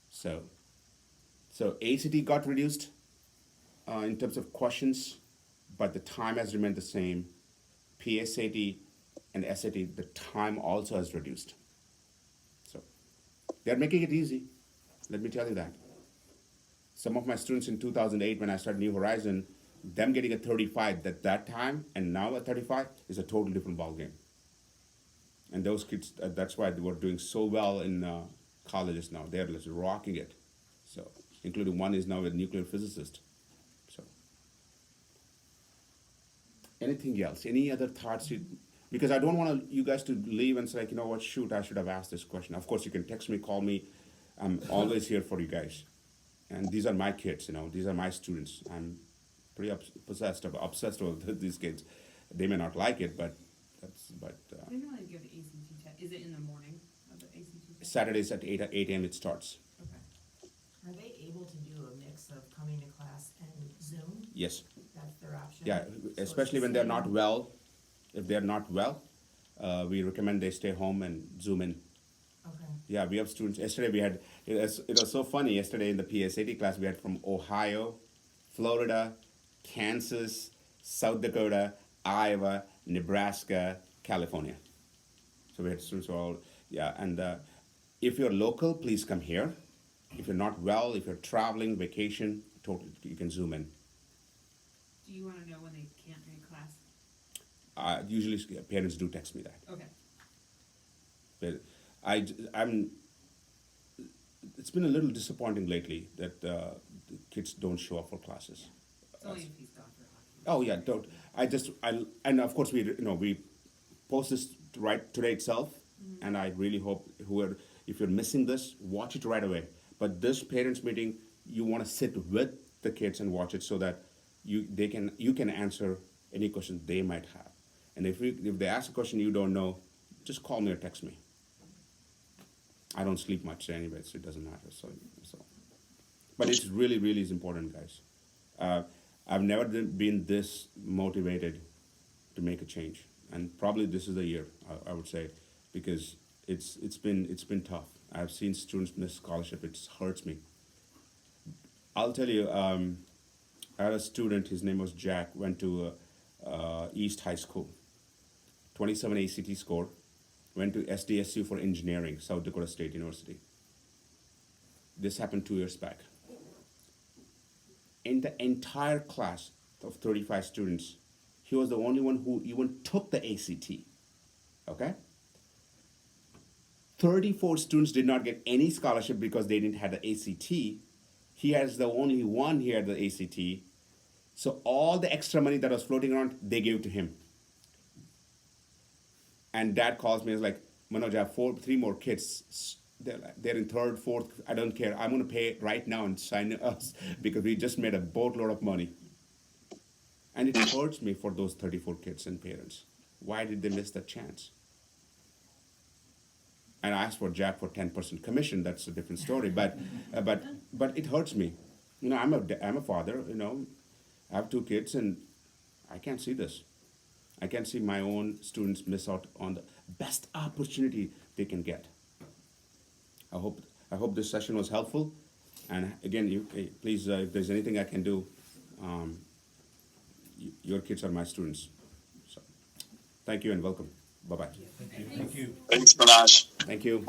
Speaker 1: So ACT got reduced in terms of questions, but the time has remained the same. PSAT and SAT, the time also has reduced. So they're making it easy. Let me tell you that. Some of my students in 2008, when I started New Horizon, them getting a 35 at that time and now a 35 is a totally different ballgame. And those kids, that's why they were doing so well in colleges now. They're just rocking it. So, including one is now a nuclear physicist. So, anything else? Any other thoughts? Because I don't want you guys to leave and say, like, you know what, shoot, I should have asked this question. Of course, you can text me, call me. I'm always here for you guys. And these are my kids, these are my students. I'm pretty obsessed with these kids. They may not like it, but
Speaker 7: I know how to give the ACT test. Is it in the morning of the ACT test?
Speaker 1: Saturdays at 8 a.m. it starts.
Speaker 7: Okay.
Speaker 13: Are they able to do a mix of coming to class and Zoom?
Speaker 1: Yes.
Speaker 13: That's their option?
Speaker 1: Yeah,
Speaker 13: So
Speaker 1: especially
Speaker 13: it's
Speaker 1: when
Speaker 13: the
Speaker 1: they're
Speaker 13: same-
Speaker 1: not well. If they're not well, we recommend they stay home and Zoom in.
Speaker 13: Okay.
Speaker 1: Yeah, we have students. Yesterday we had, it was so funny, yesterday in the PSAT class, we had from Ohio, Florida, Kansas, South Dakota, Iowa, Nebraska, California. So we had students all, and if you're local, please come here. If you're not well, if you're traveling, vacation, totally, you can Zoom in.
Speaker 8: Do you wanna know when they can't do class?
Speaker 1: Usually parents do text me that.
Speaker 8: Okay.
Speaker 1: But it's been a little disappointing lately that the kids don't show up for classes.
Speaker 7: It's only if he's gone for hockey.
Speaker 1: Oh yeah, and of course we post this right today itself, and I really hope if you're missing this, watch it right away. But this parents meeting, you want to sit with the kids and watch it so that you can answer any question they might have. And if they ask a question you don't know, just call me or text me. I don't sleep much anyway, so it doesn't matter. So. But it's really, really is important, guys. I've never been this motivated to make a change, and probably this is the year. I would say, because it's been tough. I've seen students miss scholarship. It hurts me. I'll tell you. I had a student. His name was Jack. Went to East High School. 27 ACT score. Went to SDSU for engineering, South Dakota State University. This happened 2 years back. In the entire class of 35 students, he was the only one who even took the ACT. Okay? 34 students did not get any scholarship because they didn't have the ACT. He has the only one here, the ACT. So all the extra money that was floating around, they gave to him. And dad calls me, he's like, Manoj, I have three more kids. They're in third, fourth, I don't care. I'm gonna pay right now and sign us because we just made a boatload of money. And it hurts me for those 34 kids and parents. Why did they miss that chance? And I asked for Jack for 10% commission. That's a different story. But it hurts me. You know, I'm a father. You know, I have 2 kids, and I can't see this. I can't see my own students miss out on the best opportunity they can get. I hope this session was helpful. And again, please, if there's anything I can do, your kids are my students. So, thank you and welcome. Bye-bye.
Speaker 11: Thank you.
Speaker 2: Thanks, Manoj.
Speaker 1: Thank you.